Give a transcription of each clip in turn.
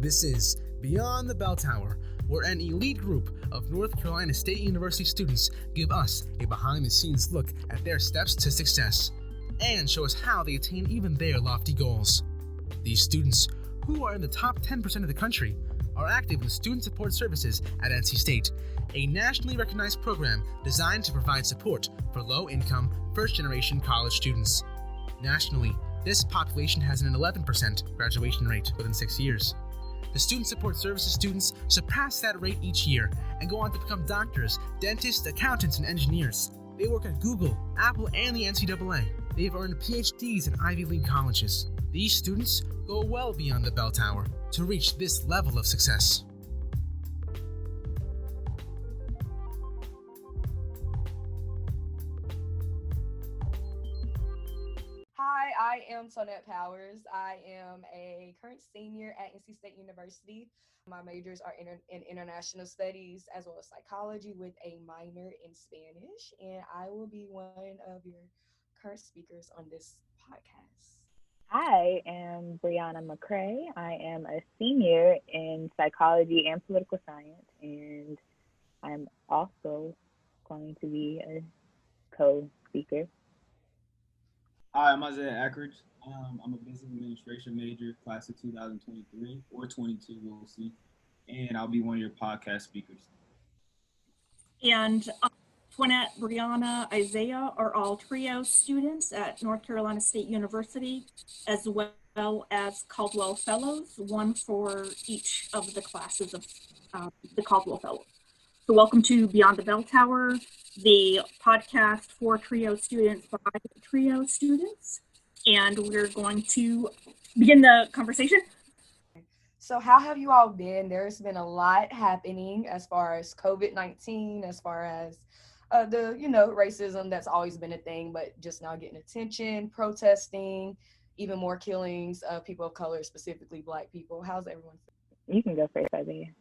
This is Beyond the Bell Tower, where an elite group of North Carolina State University students give us a behind-the-scenes look at their steps to success and show us how they attain even their lofty goals. These students, who are in the top 10% of the country, are active in student support services at NC State, a nationally recognized program designed to provide support for low-income, first-generation college students. Nationally, this population has an 11% graduation rate within 6 years. The Student Support Services students surpass that rate each year and go on to become doctors, dentists, accountants, and engineers. They work at Google, Apple, and the NCAA. They've earned PhDs in Ivy League colleges. These students go well beyond the bell tower to reach this level of success. Hi, I am Toinette Powers. I am a current senior at NC State University. My majors are in international studies as well as psychology with a minor in Spanish, and I will be one of your current speakers on this podcast. I am Brianna and McCray. I am a senior in psychology and political science, and I'm also going to be a co-speaker. Hi, I'm Isaiah Abridge. I'm a business administration major, class of 2023 or 22, we'll see. And I'll be one of your podcast speakers. And Toinette, Brianna, Isaiah are all trio students at North Carolina State University, as well as Caldwell Fellows, one for each of the classes of the Caldwell Fellows. So welcome to Beyond the Bell Tower, the podcast for trio students by trio students. And we're going to begin the conversation. So how have you all been? There's been a lot happening as far as COVID-19, as far as the racism that's always been a thing, but just now getting attention, protesting, even more killings of people of color, specifically Black people. How's everyone feeling? You can go first, Isaiah.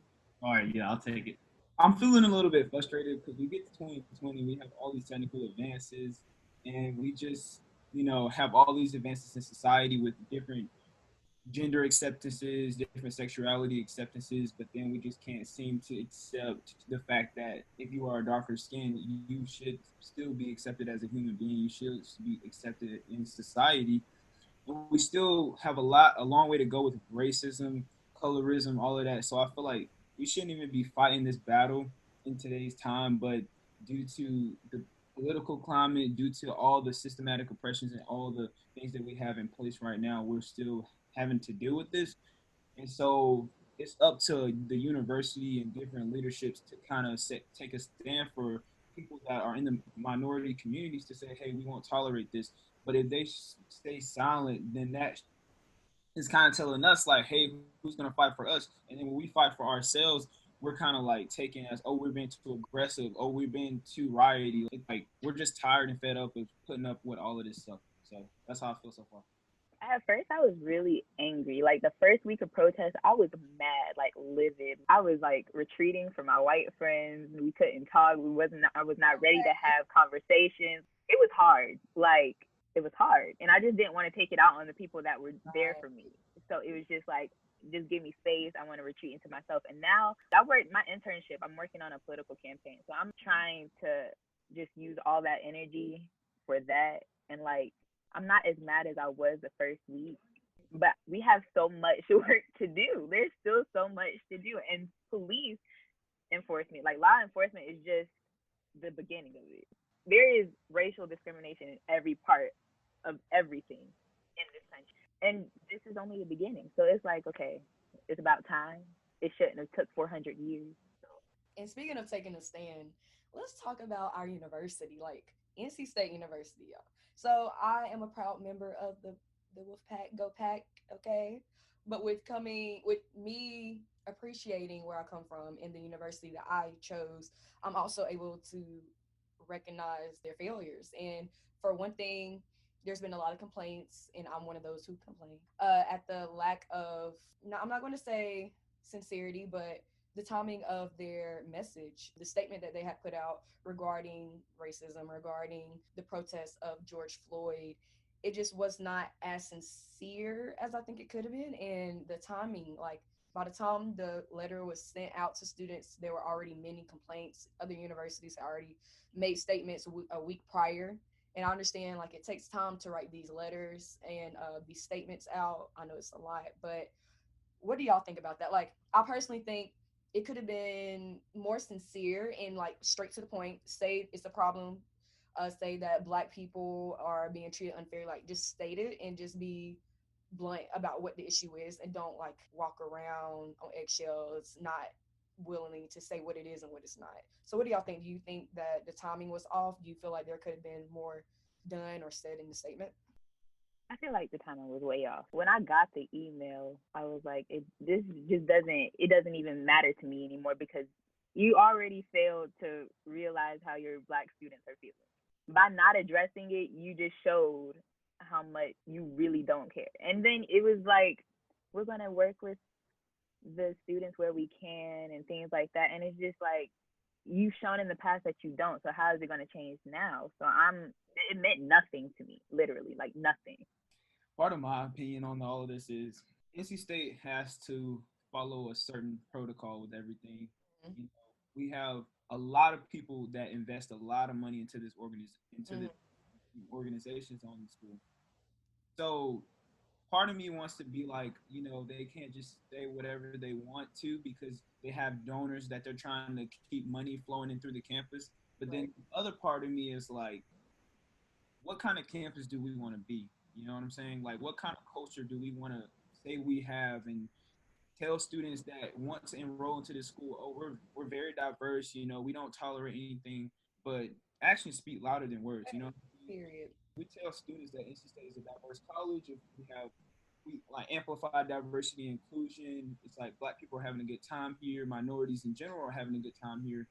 All right, yeah, I'll take it. I'm feeling a little bit frustrated because we get to 2020, we have all these technical advances, and we just, have all these advances in society with different gender acceptances, different sexuality acceptances, but then we just can't seem to accept the fact that if you are a darker skin, you should still be accepted as a human being. You should be accepted in society. And we still have a long way to go with racism, colorism, all of that. So I feel like we shouldn't even be fighting this battle in today's time, but due to the political climate, due to all the systematic oppressions and all the things that we have in place right now, we're still having to deal with this. And so it's up to the university and different leaderships to kind of take a stand for people that are in the minority communities to say, hey, we won't tolerate this. But if they stay silent, then that is kind of telling us like, hey, who's going to fight for us? And then when we fight for ourselves, we're kind of like taking as, oh, we're being too aggressive. Oh, we're being too rioty. Like we're just tired and fed up of putting up with all of this stuff. So that's how I feel so far. At first, I was really angry. Like the first week of protest, I was mad, like livid. I was like retreating from my white friends. We couldn't talk. I was not ready to have conversations. It was hard. It was hard. And I just didn't want to take it out on the people that were there for me. So it was just like, just give me space. I want to retreat into myself. And now my internship, I'm working on a political campaign. So I'm trying to just use all that energy for that. And I'm not as mad as I was the first week, but we have so much work to do. There's still so much to do. And police enforcement, law enforcement is just the beginning of it. There is racial discrimination in every part of everything in this country. And this is only the beginning. So it's like, okay, it's about time. It shouldn't have took 400 years. And speaking of taking a stand, let's talk about our university, NC State University, y'all. So I am a proud member of the Wolfpack, Go Pack, okay? But with me appreciating where I come from and the university that I chose, I'm also able to recognize their failures. And for one thing, there's been a lot of complaints, and I'm one of those who complain at the lack of, I'm not going to say sincerity, but the timing of their message, the statement that they had put out regarding racism, regarding the protests of George Floyd, it just was not as sincere as I think it could have been. And the timing, By the time the letter was sent out to students, there were already many complaints. Other universities had already made statements a week prior. And I understand like it takes time to write these letters and these statements out. I know it's a lot, but what do y'all think about that? Like, I personally think it could have been more sincere and like straight to the point. Say it's a problem. Say that Black people are being treated unfairly. Like, just state it and just be blunt about what the issue is, and don't like walk around on eggshells, not willing to say what it is and what it's not. So, what do y'all think? Do you think that the timing was off? Do you feel like there could have been more done or said in the statement? I feel like the timing was way off. When I got the email, I was like, this just doesn't even matter to me anymore because you already failed to realize how your Black students are feeling. By not addressing it, you just showed how much you really don't care. And then it was like, we're gonna work with the students where we can and things like that. And it's just like, you've shown in the past that you don't. So how is it gonna change now? So it meant nothing to me, literally, like nothing. Part of my opinion on all of this is NC State has to follow a certain protocol with everything. Mm-hmm. You know, we have a lot of people that invest a lot of money into Mm-hmm. the organizations on the school. So part of me wants to be like, they can't just say whatever they want to because they have donors that they're trying to keep money flowing in through the campus. But then Right. the other part of me is like, what kind of campus do we want to be? You know what I'm saying? Like, what kind of culture do we want to say we have and tell students that want to enroll into this school, oh, we're very diverse, we don't tolerate anything, but actions speak louder than words, Period. We tell students that NC State is a diverse college. If we like amplify diversity and inclusion. It's like Black people are having a good time here, minorities in general are having a good time here.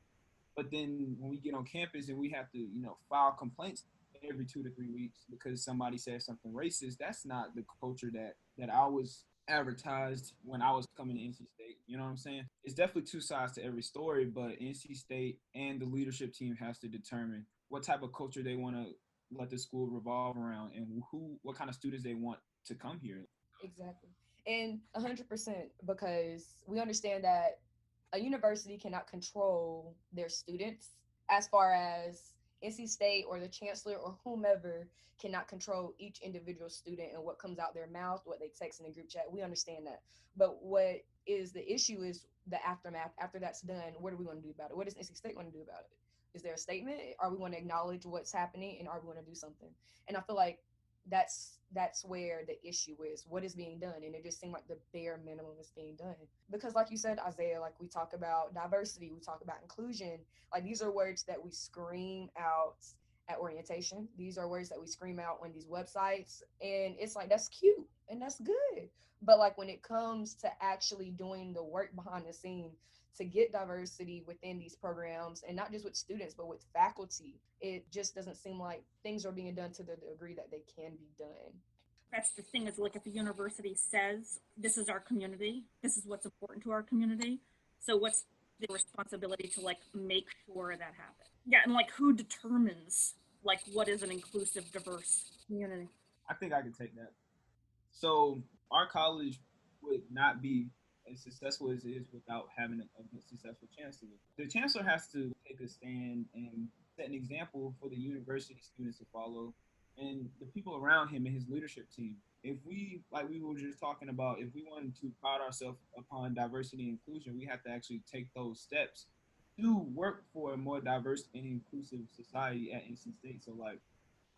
But then when we get on campus and we have to, file complaints every 2 to 3 weeks because somebody says something racist, that's not the culture that I was advertised when I was coming to NC State. You know what I'm saying? It's definitely two sides to every story, but NC State and the leadership team has to determine what type of culture they want to let the school revolve around and what kind of students they want to come here. Exactly. And 100%, because we understand that a university cannot control their students, as far as NC State or the chancellor or whomever cannot control each individual student and what comes out their mouth, what they text in the group chat. We understand that. But what is the issue is the aftermath. After that's done, what do we want to do about it? What does NC State want to do about it? Is there a statement? Are we going to acknowledge what's happening, and are we going to do something? And I feel like that's where the issue is, what is being done, and it just seemed like the bare minimum is being done. Because like you said, Isaiah, like we talk about diversity, we talk about inclusion, like these are words that we scream out at orientation, these are words that we scream out on these websites, and it's like that's cute and that's good, but like when it comes to actually doing the work behind the scene to get diversity within these programs, and not just with students but with faculty, it just doesn't seem like things are being done to the degree that they can be done. That's the thing, is like if a university says this is our community, this is what's important to our community, so what's the responsibility to like make sure that happens? Yeah, and like who determines like what is an inclusive, diverse community? I think I can take that. So our college would not be as successful as it is without having a successful chancellor. The chancellor has to take a stand and set an example for the university students to follow and the people around him and his leadership team. If we, like we were just talking about, if we wanted to pride ourselves upon diversity and inclusion, we have to actually take those steps to work for a more diverse and inclusive society at NC State. So like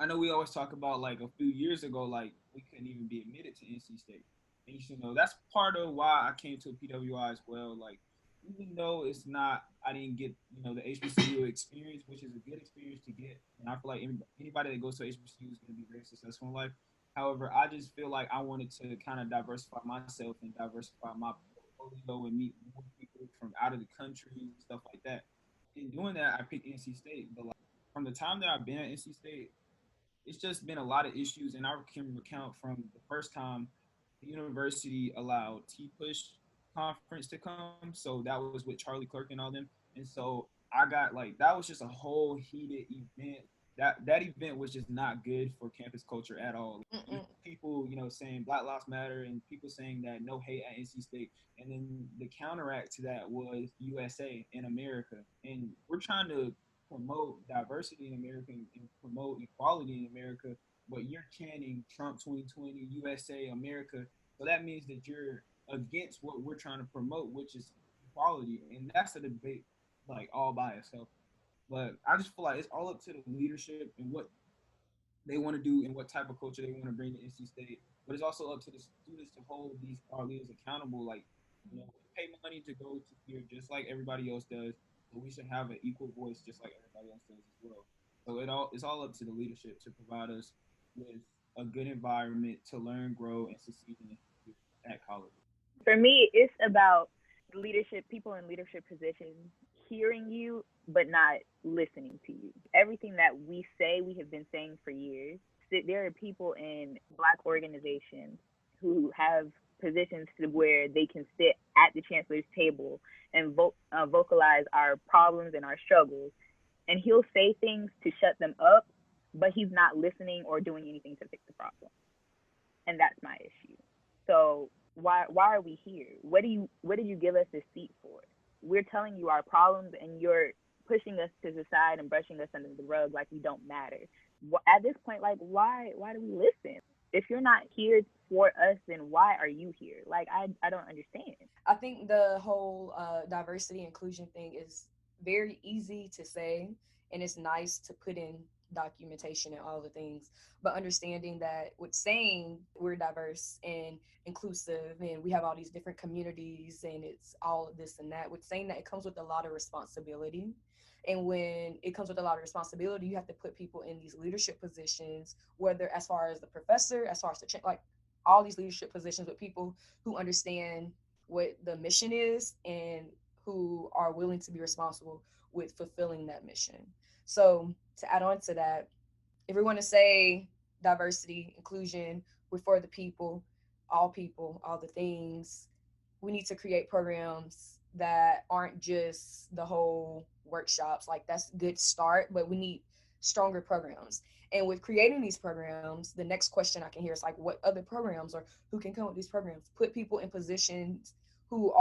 I know we always talk about like a few years ago, like we couldn't even be admitted to NC State. And that's part of why I came to PWI as well. Like, even though it's not, I didn't get, the HBCU experience, which is a good experience to get. And I feel like anybody that goes to HBCU is going to be very successful in life. However, I just feel like I wanted to kind of diversify myself and diversify my portfolio and meet more people from out of the country and stuff like that. In doing that, I picked NC State. But like, from the time that I've been at NC State, it's just been a lot of issues, and I can recount from the first time the university allowed T Push conference to come. So that was with Charlie Clerk and all them. And so I got like that was just a whole heated event that event was just not good for campus culture at all. Mm-mm. People, saying Black Lives Matter and people saying that no hate at NC State, and then the counteract to that was USA in America, and we're trying to promote diversity in America and promote equality in America, but you're chanting Trump 2020, USA, America. So that means that you're against what we're trying to promote, which is equality, and that's a debate like all by itself. But I just feel like it's all up to the leadership and what they want to do and what type of culture they want to bring to NC State. But it's also up to the students to hold these our leaders accountable. Like, we pay money to go to here just like everybody else does, but we should have an equal voice just like everybody else does as well. So it's all up to the leadership to provide us with a good environment to learn, grow, and succeed at college. For me, it's about leadership, people in leadership positions hearing you, but not listening to you. Everything that we say, we have been saying for years. There are people in Black organizations who have positions to where they can sit at the chancellor's table and vocalize our problems and our struggles. And he'll say things to shut them up, but he's not listening or doing anything to fix the problem. And that's my issue. So why are we here? What did you give us this seat for? We're telling you our problems, and you're pushing us to the side and brushing us under the rug like we don't matter. At this point, like, why do we listen? If you're not here for us, then why are you here? Like, I don't understand. I think the whole diversity inclusion thing is very easy to say, and it's nice to put in documentation and all the things, but understanding that with saying we're diverse and inclusive and we have all these different communities and it's all of this and that, with saying that, it comes with a lot of responsibility. And when it comes with a lot of responsibility, you have to put people in these leadership positions, whether as far as the professor, as far as the like all these leadership positions with people who understand what the mission is and who are willing to be responsible with fulfilling that mission. So to add on to that, if we want to say diversity, inclusion, we're for the people, all the things, we need to create programs that aren't just the whole workshops. Like, that's a good start, but we need stronger programs. And with creating these programs, the next question I can hear is like, what other programs or who can come up with these programs? Put people in positions who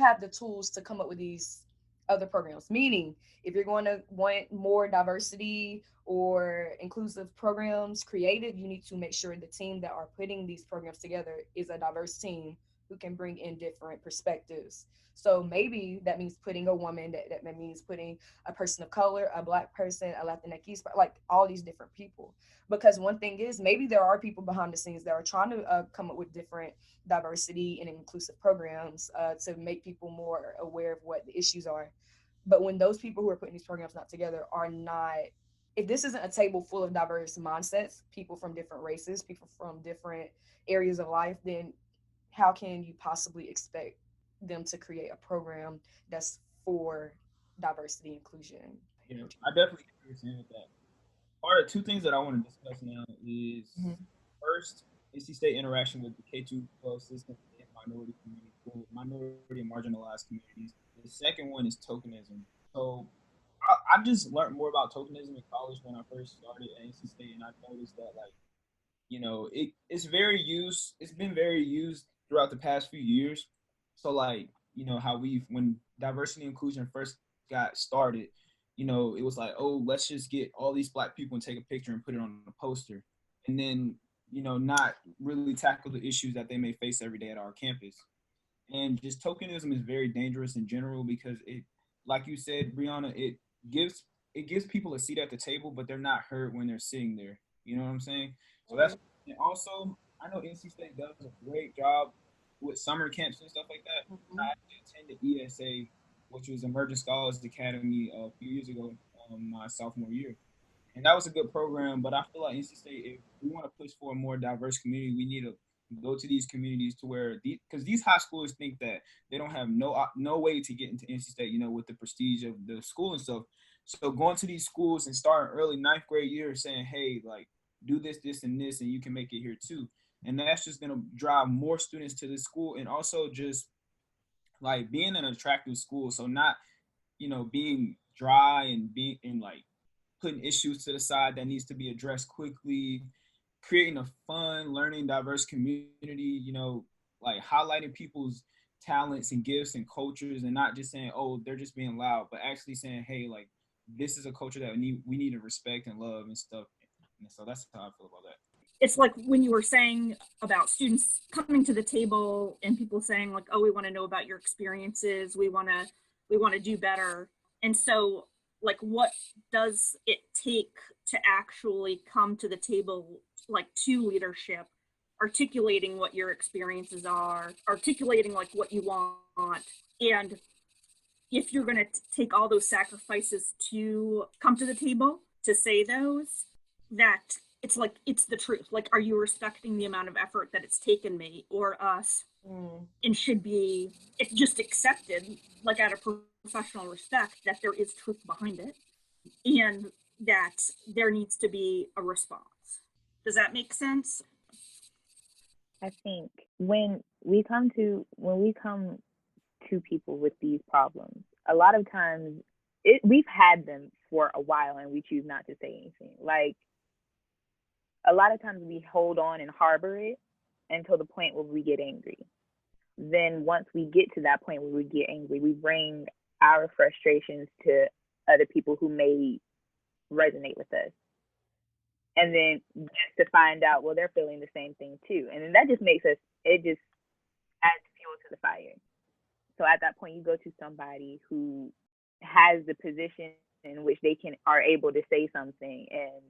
have the tools to come up with these other programs. Meaning, if you're going to want more diversity or inclusive programs created, you need to make sure the team that are putting these programs together is a diverse team who can bring in different perspectives. So maybe that means putting a woman, that means putting a person of color, a Black person, a Latinx, like all these different people. Because one thing is, maybe there are people behind the scenes that are trying to come up with different diversity and inclusive programs to make people more aware of what the issues are. But when those people who are putting these programs not together are not, if this isn't a table full of diverse mindsets, people from different races, people from different areas of life, then how can you possibly expect them to create a program that's for diversity inclusion? Yeah, I definitely understand with that. Part of two things that I want to discuss now is Mm-hmm. first, NC State interaction with the K-12 system and minority communities, well, minority and marginalized communities. The second one is tokenism. So I just learned more about tokenism in college when I first started at NC State, and I noticed that it's been very used throughout the past few years. So like, how when diversity and inclusion first got started, it was like, oh, let's just get all these Black people and take a picture and put it on a poster, and then not really tackle the issues that they may face every day at our campus. And just tokenism is very dangerous in general because it, like you said, Brianna, gives it gives people a seat at the table, but they're not heard when they're sitting there. You know what I'm saying? So that's, and also I know NC State does a great job with summer camps and stuff like that. Mm-hmm. I actually attended ESA, which was Emerging Scholars Academy a few years ago, my sophomore year. And that was a good program, but I feel like NC State, if we want to push for a more diverse community, we need to go to these communities to where, because these high schoolers think that they don't have no way to get into NC State, with the prestige of the school and stuff. So going to these schools and starting early ninth grade year saying, hey, like, do this, this, and this, and you can make it here too. And that's just going to drive more students to this school, and also just like being an attractive school. So not, being dry and being and like putting issues to the side that needs to be addressed quickly, creating a fun, learning, diverse community, like highlighting people's talents and gifts and cultures, and not just saying, oh, they're just being loud, but actually saying, hey, like, this is a culture that we need to respect and love and stuff. And so that's how I feel about that. It's like when you were saying about students coming to the table and people saying like, oh, we want to know about your experiences. We want to do better. And so like, what does it take to actually come to the table, like to leadership, articulating what your experiences are, articulating like what you want, and if you're going to take all those sacrifices to come to the table to say those, that it's like, it's the truth. Like, are you respecting the amount of effort that it's taken me or us? And should be, it's just accepted, like out of professional respect, that there is truth behind it and that there needs to be a response. Does that make sense? I think when we come to people with these problems, a lot of times we've had them for a while and we choose not to say anything. Like, a lot of times we hold on and harbor it until the point where we get angry. Then once we get to that point where we get angry, we bring our frustrations to other people who may resonate with us. And then just to find out, well, they're feeling the same thing too. And then that just makes it just adds fuel to the fire. So at that point, you go to somebody who has the position in which they are able to say something, and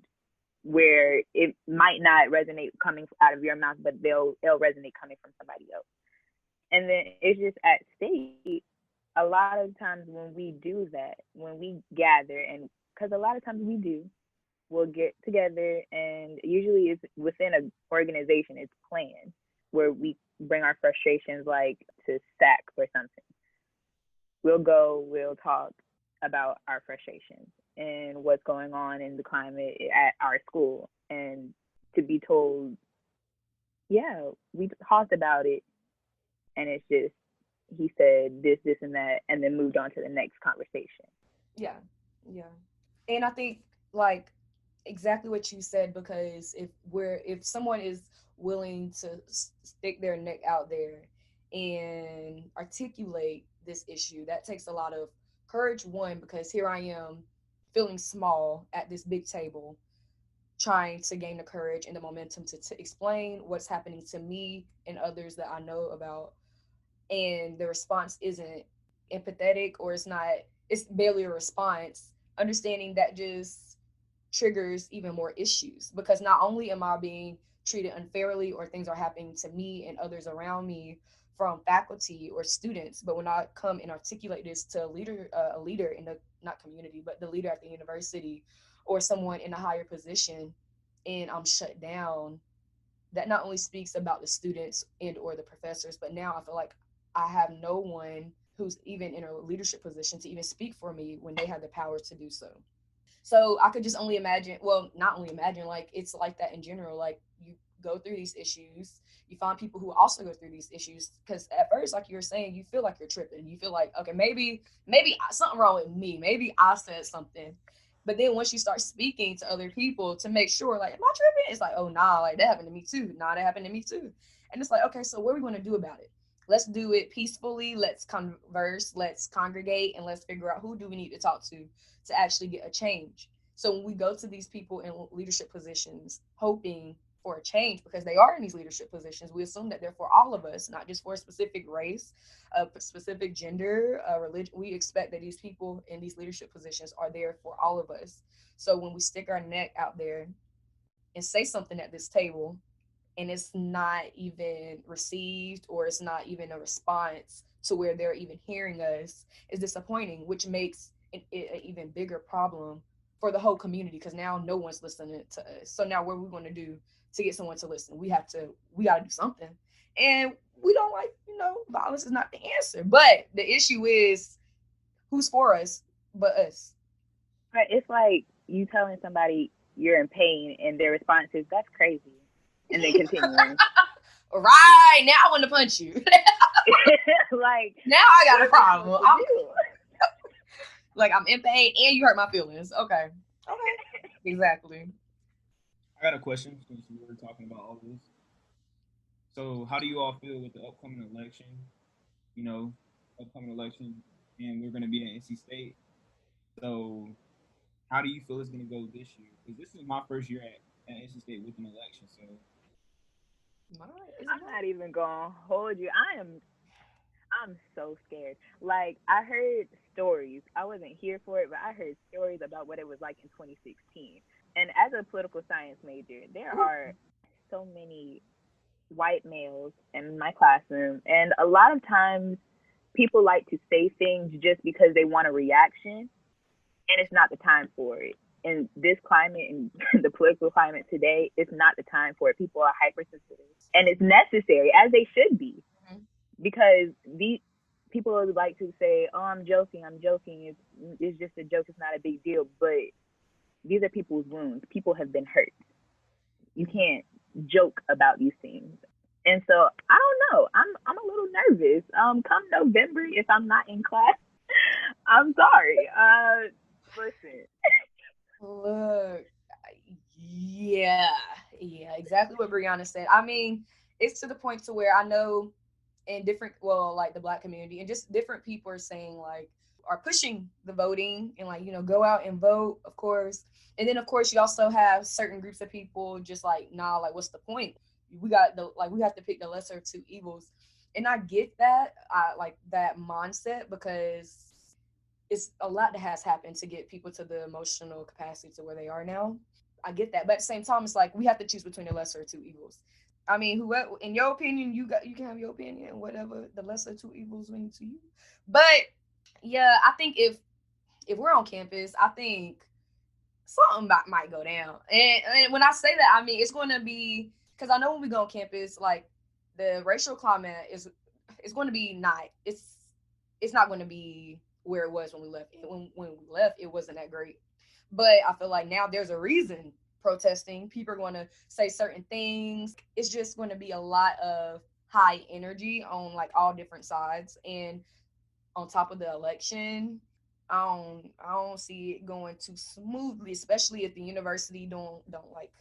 where it might not resonate coming out of your mouth, but it'll resonate coming from somebody else. And then it's just at stake. A lot of times when we do that, when we gather, and because a lot of times we'll get together, and usually it's within an organization, it's planned, where we bring our frustrations like to SAC or something. We'll talk about our frustrations and what's going on in the climate at our school, and to be told, yeah, we talked about it, and it's just, he said this, and that, and then moved on to the next conversation. Yeah. And I think like exactly what you said, because if someone is willing to stick their neck out there and articulate this issue, that takes a lot of courage. One, because here I am feeling small at this big table, trying to gain the courage and the momentum to explain what's happening to me and others that I know about. And the response isn't empathetic, or it's barely a response. Understanding that just triggers even more issues, because not only am I being treated unfairly, or things are happening to me and others around me from faculty or students, but when I come and articulate this to a leader in the, not community, but the leader at the university or someone in a higher position, and I'm shut down, that not only speaks about the students and or the professors, but now I feel like I have no one who's even in a leadership position to even speak for me when they have the power to do so. So I could just only imagine, well, not only imagine, like it's like that in general. Like, you go through these issues, you find people who also go through these issues, because at first, like you were saying, you feel like you're tripping. You feel like, okay, maybe something wrong with me. Maybe I said something. But then once you start speaking to other people to make sure, like, am I tripping? It's like, oh, nah, like that happened to me too. Nah, that happened to me too. And it's like, okay, so what are we going to do about it? Let's do it peacefully. Let's converse. Let's congregate, and let's figure out who do we need to talk to actually get a change. So when we go to these people in leadership positions, hoping for a change, because they are in these leadership positions, we assume that they're for all of us, not just for a specific race, a specific gender, religion. We expect that these people in these leadership positions are there for all of us. So when we stick our neck out there and say something at this table, and it's not even received, or it's not even a response to where they're even hearing us, is disappointing, which makes it an even bigger problem for the whole community, because now no one's listening to us. So now what are we going to do to get someone to listen? We got to do something. And we don't like, violence is not the answer. But the issue is, who's for us but us? Right. It's like you telling somebody you're in pain, and their response is, that's crazy. And then continuing. Right. Now I want to punch you. Like, now I got a problem. Like, I'm in pain and you hurt my feelings. Okay. Okay. Exactly. I got a question since we were talking about all this. So, how do you all feel with the upcoming election? You know, upcoming election, and we're going to be at NC State. So, how do you feel it's going to go this year? Because this is my first year at NC State with an election. So, Mine is I'm mine. not even gonna hold you. I'm so scared. Like I heard stories. I wasn't here for it, but I heard stories about what it was like in 2016. And as a political science major, there are so many white males in my classroom, and a lot of times people like to say things just because they want a reaction, and it's not the time for it. In this climate and the political climate today, it's not the time for it. People are hypersensitive, and it's necessary as they should be, Mhm. because these people would like to say, "Oh, I'm joking, I'm joking. It's just a joke. It's not a big deal." But these are people's wounds. People have been hurt. You Mhm. can't joke about these things. And so I don't know. I'm a little nervous. Come November, if I'm not in class, I'm sorry. Listen. Look, yeah, yeah, exactly what Brianna said. I mean, it's to the point to where I know in different, well, like the black community and just different people are saying like are pushing the voting and like go out and vote, of course. And then of course you also have certain groups of people just like nah, like what's the point? We got the like we have to pick the lesser of two evils, and I get that. I like that mindset because it's a lot that has happened to get people to the emotional capacity to where they are now. I get that, but at the same time, it's like we have to choose between the lesser of two evils. I mean, whoever, in your opinion, you can have your opinion, whatever the lesser of two evils mean to you. But yeah, I think if we're on campus, I think something might go down. And when I say that, I mean it's going to be because I know when we go on campus, like the racial climate is it's going to be not it's not going to be where it was when we left. When we left, it wasn't that great. But I feel like now there's a reason protesting. People are going to say certain things. It's just going to be a lot of high energy on like all different sides. And on top of the election, I don't see it going too smoothly, especially if the university don't like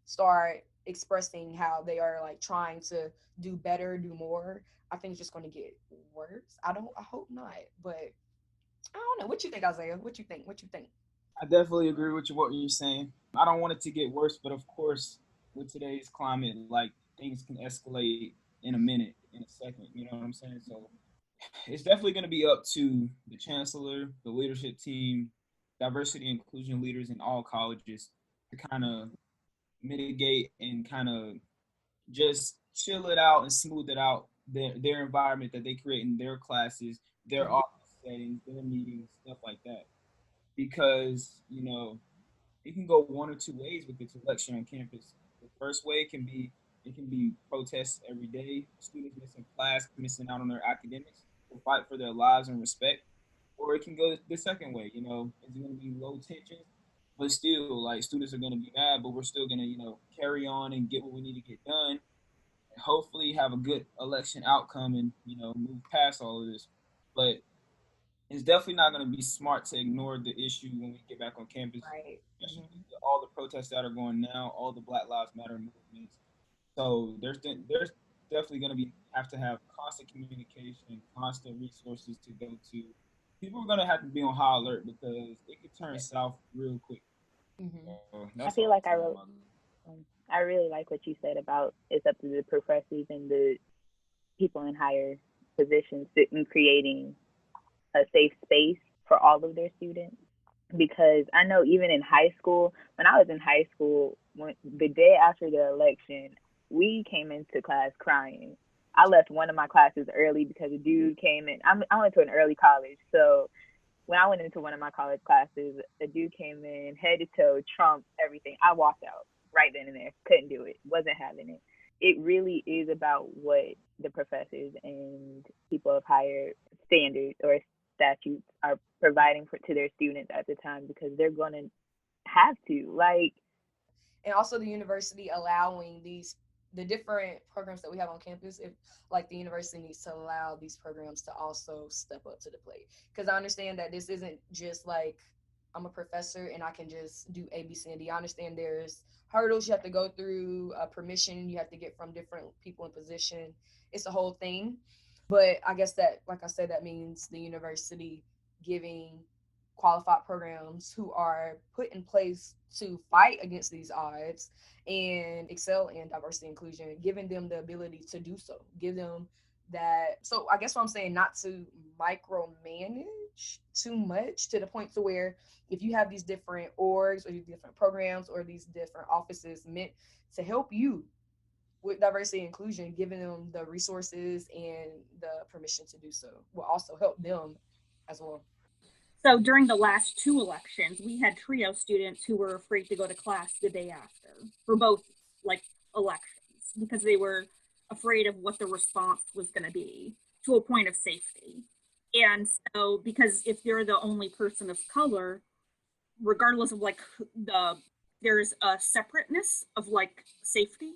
start expressing how they are like trying to do better, do more. I think it's just going to get worse. I hope not, but I don't know. What you think, Isaiah? What you think? What you think? I definitely agree with you what you're saying. I don't want it to get worse, but of course, with today's climate, like things can escalate in a minute, in a second. You know what I'm saying? So it's definitely going to be up to the chancellor, the leadership team, diversity and inclusion leaders in all colleges to kind of mitigate and kind of just chill it out and smooth it out their environment that they create in their classes, their Mhm. office settings, their meetings, stuff like that. Because it can go one or two ways with this election on campus. The first way it can be protests every day, students missing class, missing out on their academics, to fight for their lives and respect. Or it can go the second way. It's going to be low tension, but still, like students are going to be mad, but we're still going to carry on and get what we need to get done, and hopefully have a good election outcome and move past all of this. But it's definitely not going to be smart to ignore the issue when we get back on campus, Right. especially Hmm. with all the protests that are going now, all the Black Lives Matter movements. So there's definitely going to be have to have constant communication, constant resources to go to. People are going to have to be on high alert because it could turn Yeah. south real quick. Hmm. So that's I all feel I'm like saying about it. I really like what you said about it's up to the professors and the people in higher positions in creating a safe space for all of their students. Because I know even in high school, when I was in high school, when the day after the election, we came into class crying. I left one of my classes early because a dude came in. I went to an early college, so when I went into one of my college classes, a dude came in head to toe, Trump, everything. I walked out right then and there. Couldn't do it. Wasn't having it. It really is about what the professors and people of higher standards or statutes are providing to their students at the time, because they're going to have to. Like, And also the university allowing the different programs that we have on campus, if like the university needs to allow these programs to also step up to the plate, because I understand that this isn't just like I'm a professor and I can just do A, B, C, and D. I understand there's hurdles you have to go through, permission you have to get from different people in position. It's a whole thing. But I guess that, like I said, that means the university giving qualified programs who are put in place to fight against these odds and excel in diversity inclusion, giving them the ability to do so, give them that. So I guess what I'm saying, not to micromanage too much to the point to where if you have these different orgs or these different programs or these different offices meant to help you with diversity and inclusion, giving them the resources and the permission to do so will also help them as well. So during the last two elections, we had trio students who were afraid to go to class the day after for both like elections because they were afraid of what the response was going to be to a point of safety. And so because if you're the only person of color, regardless of like there's a separateness of like safety.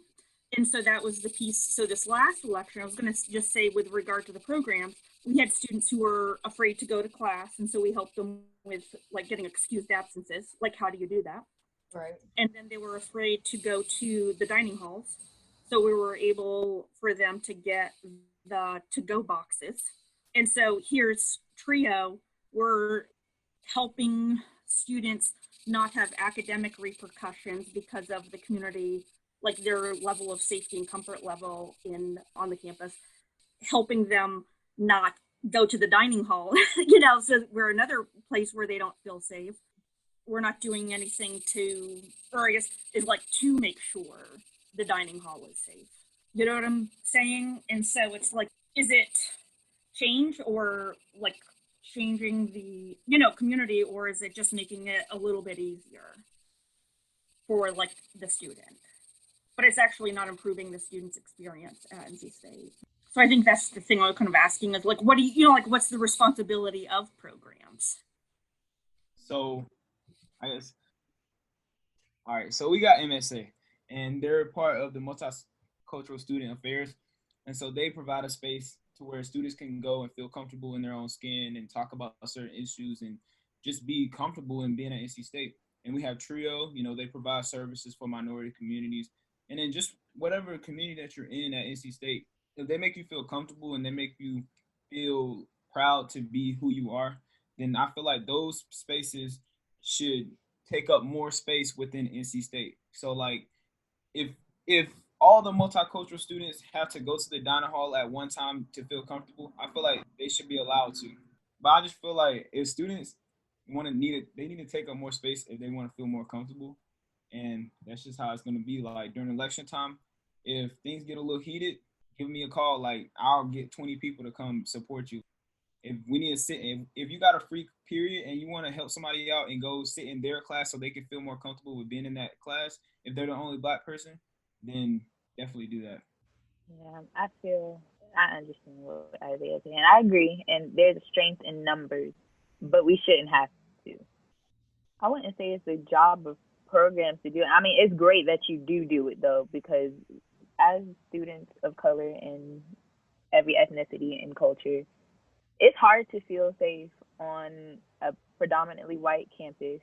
And so that was the piece. So this last election, I was going to just say with regard to the program, we had students who were afraid to go to class. And so we helped them with like getting excused absences. Like, how do you do that? Right. And then they were afraid to go to the dining halls. So we were able for them to get the to-go boxes. And so here's Trio. We're helping students not have academic repercussions because of the community, like their level of safety and comfort level on the campus, helping them not go to the dining hall, so we're another place where they don't feel safe. We're not doing anything or I guess is like to make sure the dining hall is safe. You know what I'm saying? And so it's like, is it change or like changing the community, or is it just making it a little bit easier for like the student? But it's actually not improving the student's experience at NC State. So I think that's the thing I'm kind of asking is like, what do like what's the responsibility of programs? So I guess, all right, so we got MSA and they're part of the multicultural student affairs. And so they provide a space to where students can go and feel comfortable in their own skin and talk about certain issues and just be comfortable in being at NC State. And we have Trio, they provide services for minority communities. And then just whatever community that you're in at NC State, if they make you feel comfortable and they make you feel proud to be who you are, then I feel like those spaces should take up more space within NC State. So like if all the multicultural students have to go to the dining hall at one time to feel comfortable, I feel like they should be allowed to. But I just feel like if students they need to take up more space if they want to feel more comfortable. And that's just how it's going to be. Like during election time, if things get a little heated, give me a call. Like I'll get 20 people to come support you. If we need to if you got a free period and you want to help somebody out and go sit in their class so they can feel more comfortable with being in that class, if they're the only Black person, then definitely do that. Yeah, I understand what Isaiah's saying. I agree, and there's a strength in numbers, but we shouldn't have to. I wouldn't say it's a job of programs to do it. I mean, it's great that you do it though, because as students of color in every ethnicity and culture, it's hard to feel safe on a predominantly white campus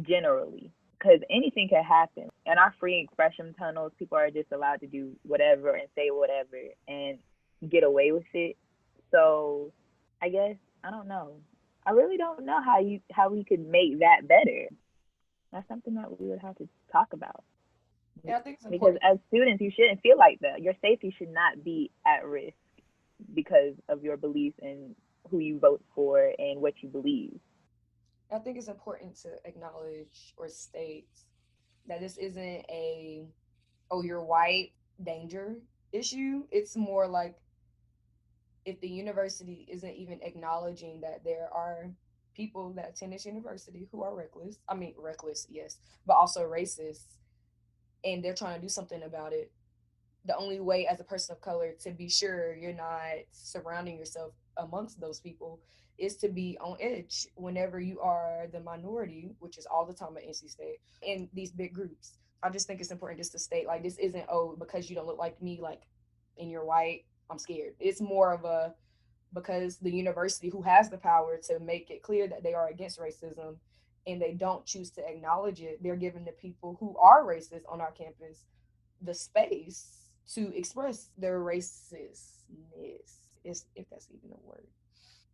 generally, because anything can happen. In our free expression tunnels, people are just allowed to do whatever and say whatever and get away with it. So I guess, I don't know. I really don't know how we could make that better. That's something that we would have to talk about. Yeah, I think it's Because important. as students, you shouldn't feel like that. Your safety should not be at risk because of your beliefs and who you vote for and what you believe. I think it's important to acknowledge or state that this isn't oh, you're white danger issue. It's more like if the university isn't even acknowledging that there are people that attend this university who are reckless. I mean, reckless, yes, but also racist, and they're trying to do something about it. The only way as a person of color to be sure you're not surrounding yourself amongst those people is to be on edge whenever you are the minority, which is all the time at NC State, in these big groups. I just think it's important just to state, like, this isn't, oh, because you don't look like me, like, and you're white, I'm scared. It's more of a, because the university, who has the power to make it clear that they are against racism and they don't choose to acknowledge it, they're giving the people who are racist on our campus the space to express their racistness, if that's even a word.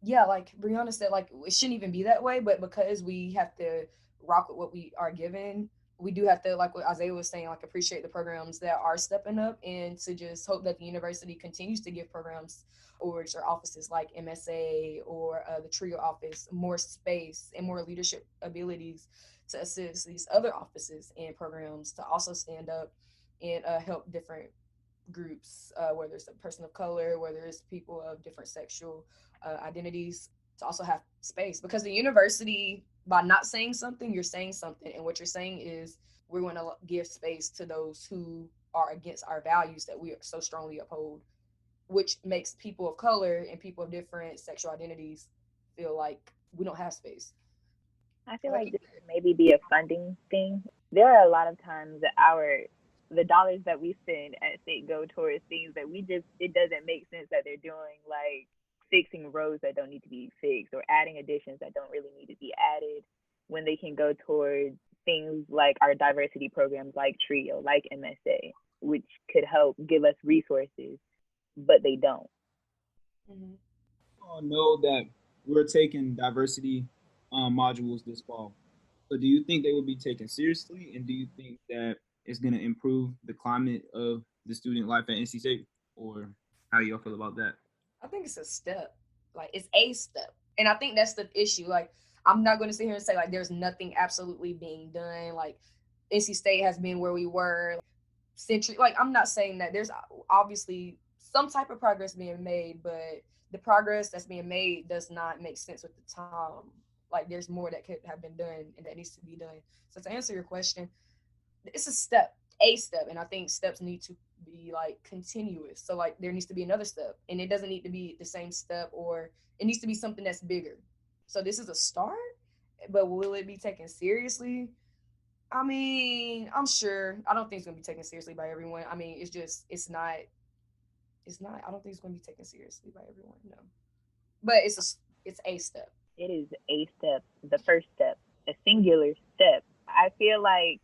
Yeah, like Brianna said, like it shouldn't even be that way, but because we have to rock with what we are given, we do have to, like what Isaiah was saying, like appreciate the programs that are stepping up, and to just hope that the university continues to give programs or offices like MSA or the TRIO office more space and more leadership abilities to assist these other offices and programs to also stand up and help different groups, whether it's a person of color, whether it's people of different sexual identities, to also have space. Because the university, by not saying something, you're saying something. And what you're saying is we're going to give space to those who are against our values that we so strongly uphold, which makes people of color and people of different sexual identities feel like we don't have space. I feel like this could maybe be a funding thing. There are a lot of times that the dollars that we spend at state go towards things that it doesn't make sense that they're doing, like fixing roads that don't need to be fixed or adding additions that don't really need to be added, when they can go towards things like our diversity programs like TRIO, like MSA, which could help give us resources, but they don't. Mm-hmm. All know that we're taking diversity modules this fall. So do you think they will be taken seriously, and do you think that it's going to improve the climate of the student life at NC State, or how do y'all feel about that? I think it's a step. Like it's a step. And I think that's the issue. Like I'm not going to sit here and say like there's nothing absolutely being done. Like NC State has been where we were century. Like I'm not saying that there's obviously some type of progress being made, but the progress that's being made does not make sense with the time. Like there's more that could have been done and that needs to be done. So to answer your question, it's a step, and I think steps need to be like continuous. So like there needs to be another step, and it doesn't need to be the same step, or it needs to be something that's bigger. So this is a start, but will it be taken seriously? I mean, I'm sure. I don't think it's gonna be taken seriously by everyone. I mean, it's not. I don't think it's gonna be taken seriously by everyone. No, but it's a step. It is a step, the first step, a singular step. I feel like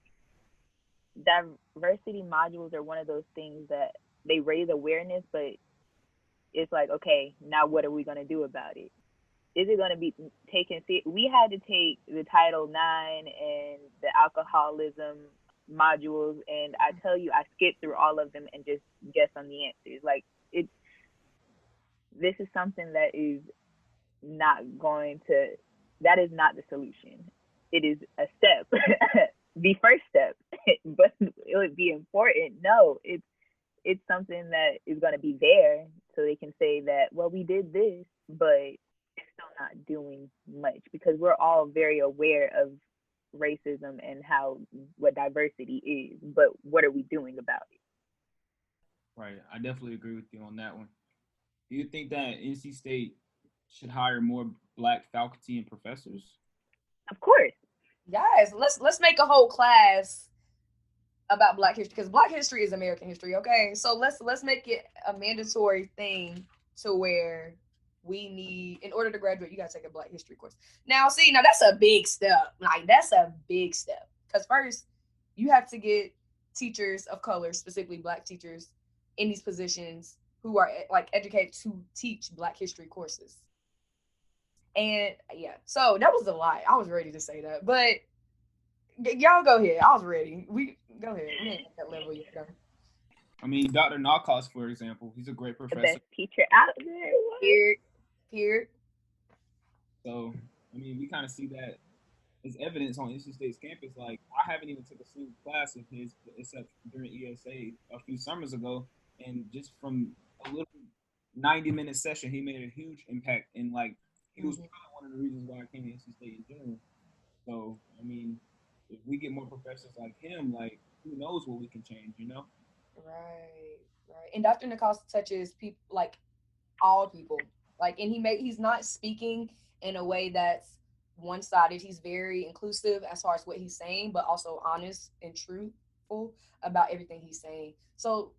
diversity modules are one of those things that they raise awareness, but it's like, okay, now what are we going to do about it? Is it going to be taken? We had to take the Title IX and the alcoholism modules, and I tell you, I skipped through all of them and just guessed on the answers. Like this is something that is that is not the solution. It is a step, the first step, but it would be important. No, it's something that is going to be there so they can say that, well, we did this, but it's still not doing much, because we're all very aware of racism and what diversity is, but what are we doing about it? Right. I definitely agree with you on that one. Do you think that NC State should hire more Black faculty and professors? Of course. Guys, let's make a whole class about Black history, because Black history is American history. Okay, so let's make it a mandatory thing to where we need, in order to graduate, you gotta take a Black history course. Now that's a big step. Like that's a big step, because first you have to get teachers of color, specifically Black teachers, in these positions who are like educated to teach Black history courses. And yeah, so that was a lie. I was ready to say that, but y'all go ahead. I was ready. We go ahead. We ain't at that level yet. Though. I mean, Dr. Nakos, for example, he's a great The professor. best teacher out there. Here. So, I mean, we kind of see that as evidence on NC State's campus. Like, I haven't even took a single class of his except during ESA a few summers ago, and just from a little 90-minute session, he made a huge impact. And like, he was probably one of the reasons why I came to NC State in general. So, I mean, if we get more professors like him, like, who knows what we can change, you know? Right. And Dr. Nichols touches people, like all people. Like, and he's not speaking in a way that's one-sided. He's very inclusive as far as what he's saying, but also honest and truthful about everything he's saying. So,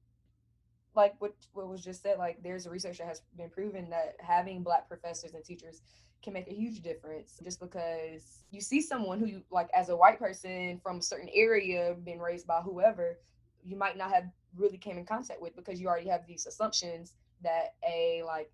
like what was just said, like there's a research that has been proven that having Black professors and teachers can make a huge difference, just because you see someone who you like as a white person from a certain area, been raised by whoever, you might not have really came in contact with, because you already have these assumptions that a like,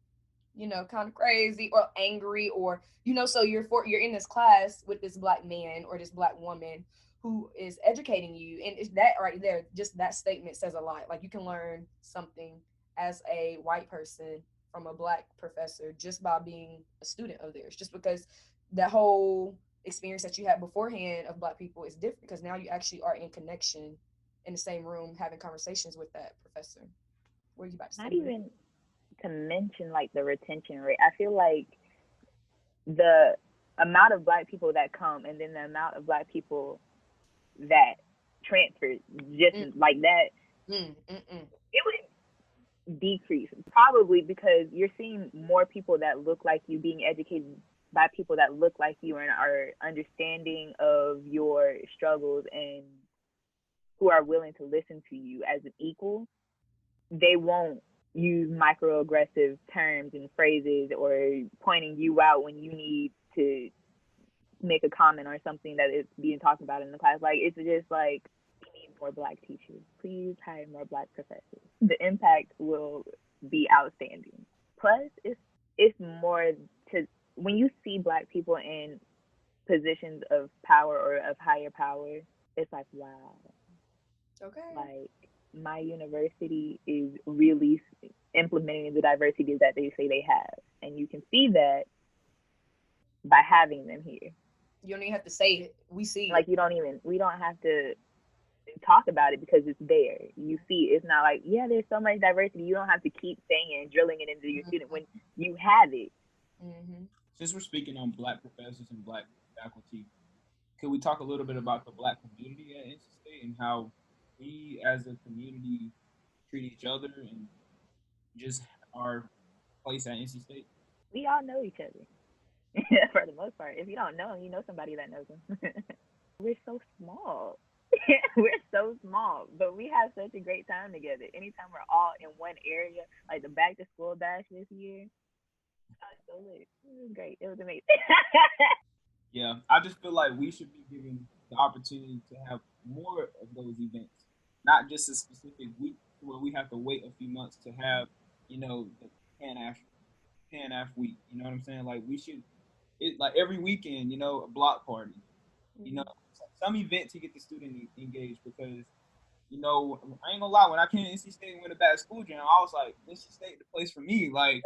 kind of crazy or angry, or so you're in this class with this black man or this black woman who is educating you, and it's that right there, just that statement says a lot. Like, you can learn something as a white person from a black professor just by being a student of theirs, just because that whole experience that you had beforehand of black people is different, because now you actually are in connection in the same room having conversations with that professor. What are you about to say? Not even to mention like the retention rate. I feel like the amount of black people that come and then the amount of black people that transfer, just like that, it would decrease, probably because you're seeing more people that look like you being educated by people that look like you and are understanding of your struggles and who are willing to listen to you as an equal. They won't use microaggressive terms and phrases or pointing you out when you need to make a comment or something that is being talked about in the class. Like, it's just like, we need more black teachers. Please hire more black professors. The impact will be outstanding. Plus, it's more to, when you see black people in positions of power or of higher power, it's like, wow. Okay. Like, my university is really implementing the diversity that they say they have. And you can see that by having them here. You don't even have to say it. We see like, it. We don't have to talk about it because it's there. You see, it's not like, yeah, there's so much diversity. You don't have to keep saying it and drilling it into your student when you have it. Since we're speaking on black professors and black faculty, could we talk a little bit about the black community at NC State and how we as a community treat each other and just our place at NC State? We all know each other. For the most part. If you don't know him, you know somebody that knows him. We're so small. We're so small, but we have such a great time together. Anytime we're all in one area, like the back to school bash this year, so lit. It was great. It was amazing. Yeah, I just feel like we should be given the opportunity to have more of those events, not just a specific week where we have to wait a few months to have, the Pan Af week. You know what I'm saying? Like, we should, like every weekend, a block party. Some event to get the student engaged, because, I ain't gonna lie, when I came to NC State and went to back to school jam, I was like, NC State the place for me. Like,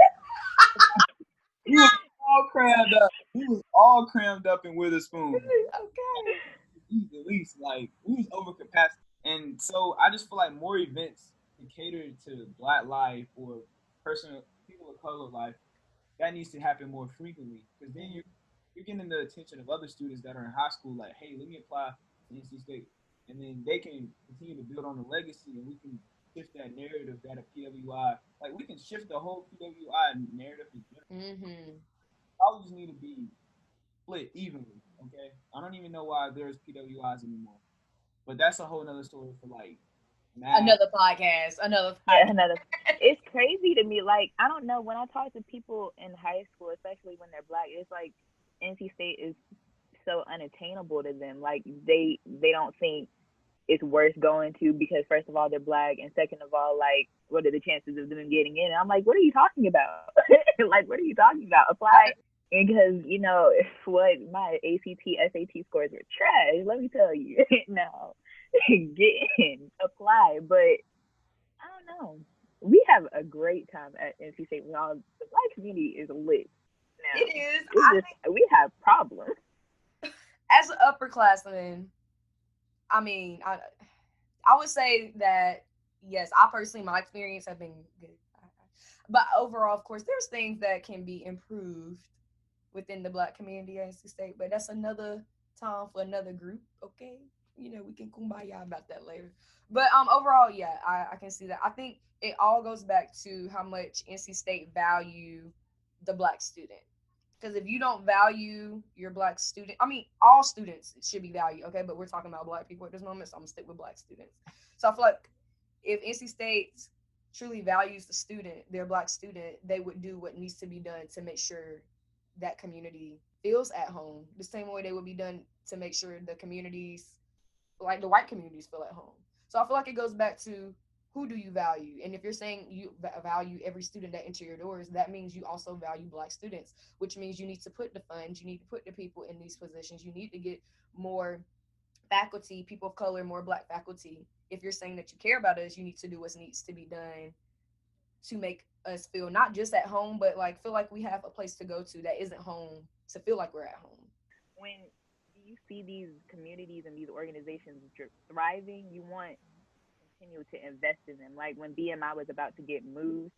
we was all crammed up. We was all crammed up in Witherspoon. Okay. At least, like, we was over capacity. And so I just feel like more events to cater to black life or people of color life, that needs to happen more frequently, because then you're getting the attention of other students that are in high school, like, hey, let me apply to NC State, and then they can continue to build on the legacy, and we can shift that narrative that a PWI, like, we can shift the whole PWI narrative in general. Colleges need to be split evenly, okay? I don't even know why there's PWIs anymore, but that's a whole nother story for, like, another podcast. It's crazy to me. Like, I don't know, when I talk to people in high school, especially when they're black, it's like NC State is so unattainable to them. Like, they don't think it's worth going to, because first of all, they're black, and second of all, like, what are the chances of them getting in? And I'm like, what are you talking about? Like, what are you talking about? Apply. Because, what, my ACT, SAT scores were trash, let me tell you. No. Get in, apply. But I don't know. We have a great time at NC State. The black community is lit now. It is. We have problems. As an upperclassman, I mean, I would say that, yes, I personally, my experience have been good. But overall, of course, there's things that can be improved within the black community at NC State, but that's another time for another group, okay? We can kumbaya about that later. But overall, yeah, I can see that. I think it all goes back to how much NC State value the black student. Because if you don't value your black student, I mean, all students should be valued, okay? But we're talking about black people at this moment, so I'm going to stick with black students. So I feel like if NC State truly values the student, their black student, they would do what needs to be done to make sure that community feels at home, the same way they would be done to make sure the communities, like the white communities, feel at home. So I feel like it goes back to, who do you value? And if you're saying you value every student that enter your doors, that means you also value Black students, which means you need to put the funds, you need to put the people in these positions, you need to get more faculty, people of color, more Black faculty. If you're saying that you care about us, you need to do what needs to be done to make us feel not just at home, but like feel like we have a place to go to that isn't home, to feel like we're at home. When you see these communities and these organizations thriving, you want to continue to invest in them. Like when BMI was about to get moved,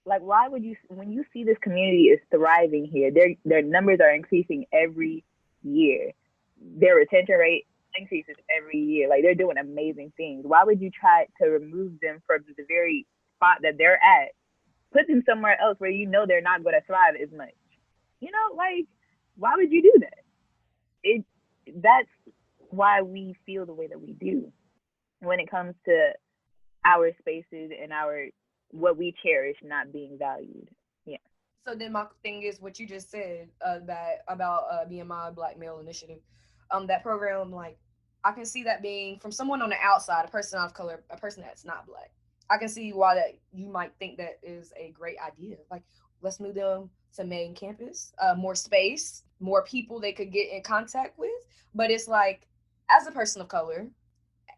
like why would you, when you see this community is thriving here, their numbers are increasing every year, their retention rate increases every year, like they're doing amazing things. Why would you try to remove them from the very spot that they're at, put them somewhere else where you know they're not going to thrive as much? You know, like why would you do that? That's why we feel the way that we do when it comes to our spaces and our what we cherish not being valued. Yeah. So then my thing is what you just said, that about BMI Black Male Initiative, that program, like I can see that being from someone on the outside, a person of color, a person that's not Black. I can see why that you might think that is a great idea. Like, let's move them to main campus, more space, more people they could get in contact with. But it's like, as a person of color,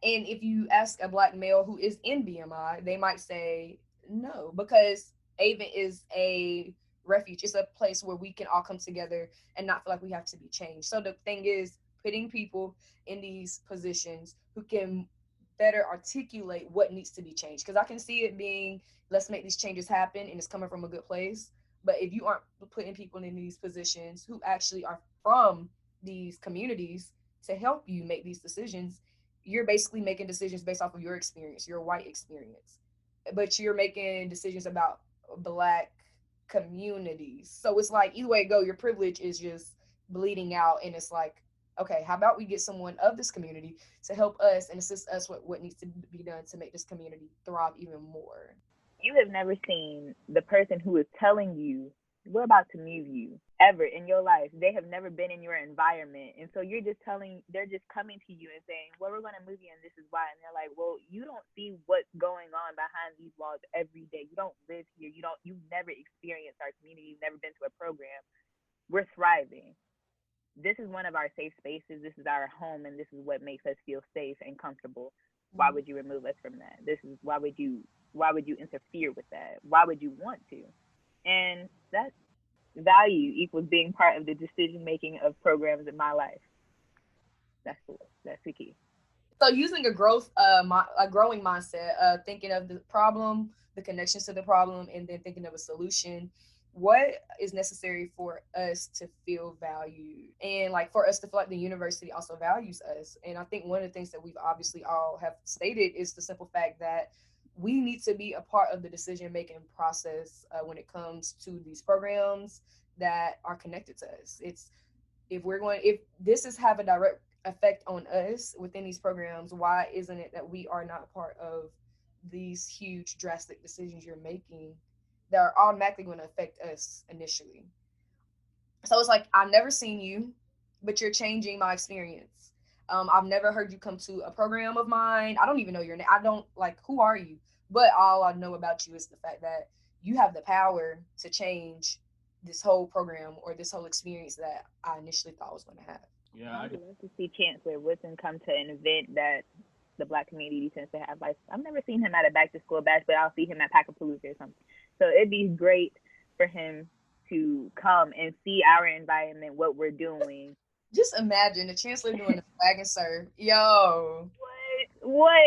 and if you ask a Black male who is in BMI, they might say no, because Avon is a refuge. It's a place where we can all come together and not feel like we have to be changed. So the thing is, putting people in these positions who can better articulate what needs to be changed. Because I can see it being, let's make these changes happen, and it's coming from a good place. But if you aren't putting people in these positions who actually are from these communities to help you make these decisions, you're basically making decisions based off of your experience, your white experience. But you're making decisions about Black communities. So it's like, either way you go, your privilege is just bleeding out. And it's like, okay, how about we get someone of this community to help us and assist us with what needs to be done to make this community thrive even more. You have never seen the person who is telling you we're about to move you ever in your life. They have never been in your environment. And so you're just they're just coming to you and saying, well, we're going to move you and this is why. And they're like, well, you don't see what's going on behind these walls every day. You don't live here. You've never experienced our community. You've never been to a program. We're thriving. This is one of our safe spaces. This is our home. And this is what makes us feel safe and comfortable. Why would you remove us from that? Why would you interfere with that? Why would you want to? And that value equals being part of the decision making of programs in my life. That's the key. So using a growing mindset, thinking of the problem, the connections to the problem, and then thinking of a solution. What is necessary for us to feel valued, and like for us to feel like the university also values us? And I think one of the things that we've obviously all have stated is the simple fact that we need to be a part of the decision-making process when it comes to these programs that are connected to us. It's if this is have a direct effect on us within these programs, why isn't it that we are not part of these huge drastic decisions you're making that are automatically going to affect us initially? So it's like, I've never seen you, but you're changing my experience. I've never heard you come to a program of mine. I don't even know your name. I don't, like, who are you? But all I know about you is the fact that you have the power to change this whole program or this whole experience that I initially thought I was going to have. Yeah, I would love to see Chancellor Woodson come to an event that the Black community tends to have. Like, I've never seen him at a back to school bash, but I'll see him at Packapalooza or something. So it'd be great for him to come and see our environment, what we're doing. Just imagine the Chancellor doing the flag and serve. Yo. What?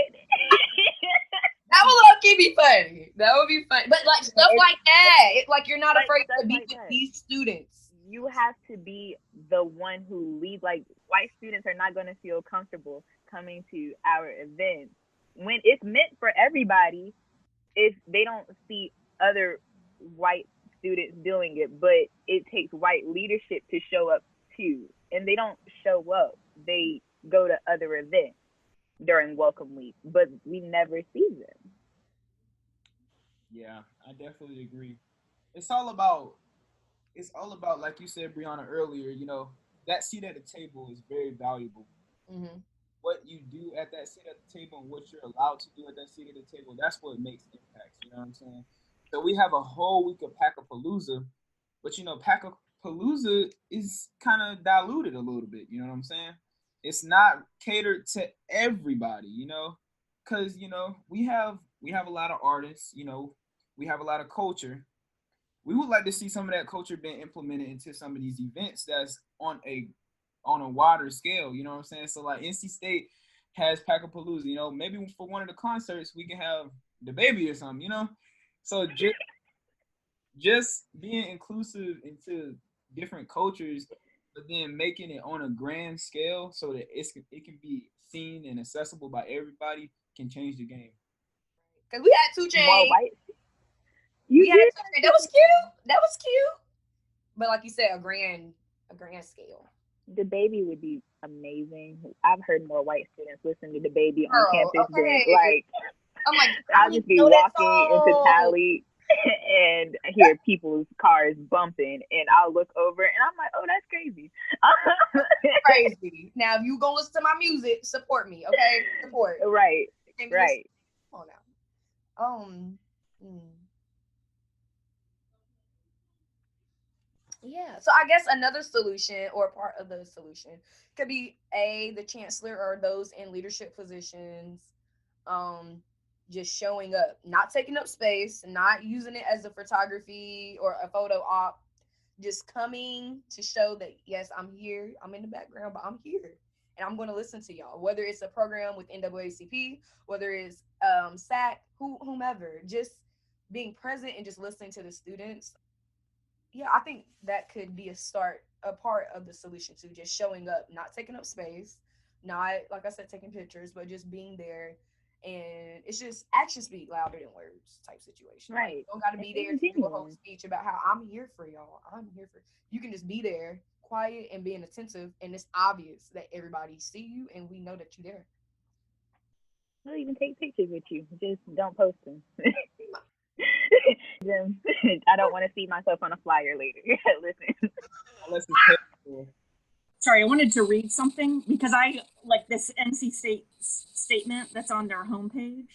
That would low-key be funny. That would be funny. But like stuff like that. Like you're not afraid to be with these students. You have to be the one who leads. Like, white students are not going to feel comfortable coming to our events when it's meant for everybody if they don't see other white students doing it. But it takes white leadership to show up too. And they don't show up. They go to other events during Welcome Week, but we never see them. Yeah, I definitely agree. It's all about it's all about, like you said, Brianna, earlier, that seat at the table is very valuable. Mm-hmm. What you do at that seat at the table and what you're allowed to do at that seat at the table, that's what makes impacts. You know what I'm saying? So we have a whole week of Packapalooza, but Packapalooza is kind of diluted a little bit. You know what I'm saying? It's not catered to everybody. Because we have a lot of artists. We have a lot of culture. We would like to see some of that culture being implemented into some of these events that's on a wider scale. You know what I'm saying? So like NC State has Packapalooza. Maybe for one of the concerts we can have the baby or something. So just being inclusive into different cultures, but then making it on a grand scale so that it can be seen and accessible by everybody can change the game. Cause we had 2 More Chainz. white. We You had 2 did. Chainz. That was cute. That was cute. But like you said, a grand scale. The baby would be amazing. I've heard more white students listen to the baby on Girl, campus than okay. I'm like, I I'll don't just even be know that walking into song. Tally and hear people's cars bumping, and I'll look over and I'm like, oh, that's crazy. Crazy. Now, if you gonna listen to my music, support me, okay? Support. Right, right. Come on now. Hmm. Yeah. So I guess another solution or part of the solution could be the chancellor or those in leadership positions, um, just showing up, not taking up space, not using it as a photography or a photo op, just coming to show that yes, I'm here, I'm in the background, but I'm here. And I'm going to listen to y'all, whether it's a program with NAACP, whether it's SAC, whomever, just being present and just listening to the students. Yeah, I think that could be a part of the solution too. Just showing up, not taking up space, not like I said, taking pictures, but just being there. And it's just actions speak louder than words type situation. Like, you Right. don't got to be there It's to do a whole genuine. speech about how I'm here for y'all. I'm here for you. Can just be there, quiet and being attentive, and it's obvious that everybody see you and we know that you're there. I'll even take pictures with you. Just don't post them. I don't want to see myself on a flyer later. Listen. Unless it's paid for. Sorry, I wanted to read something because I like this NC State statement that's on their homepage.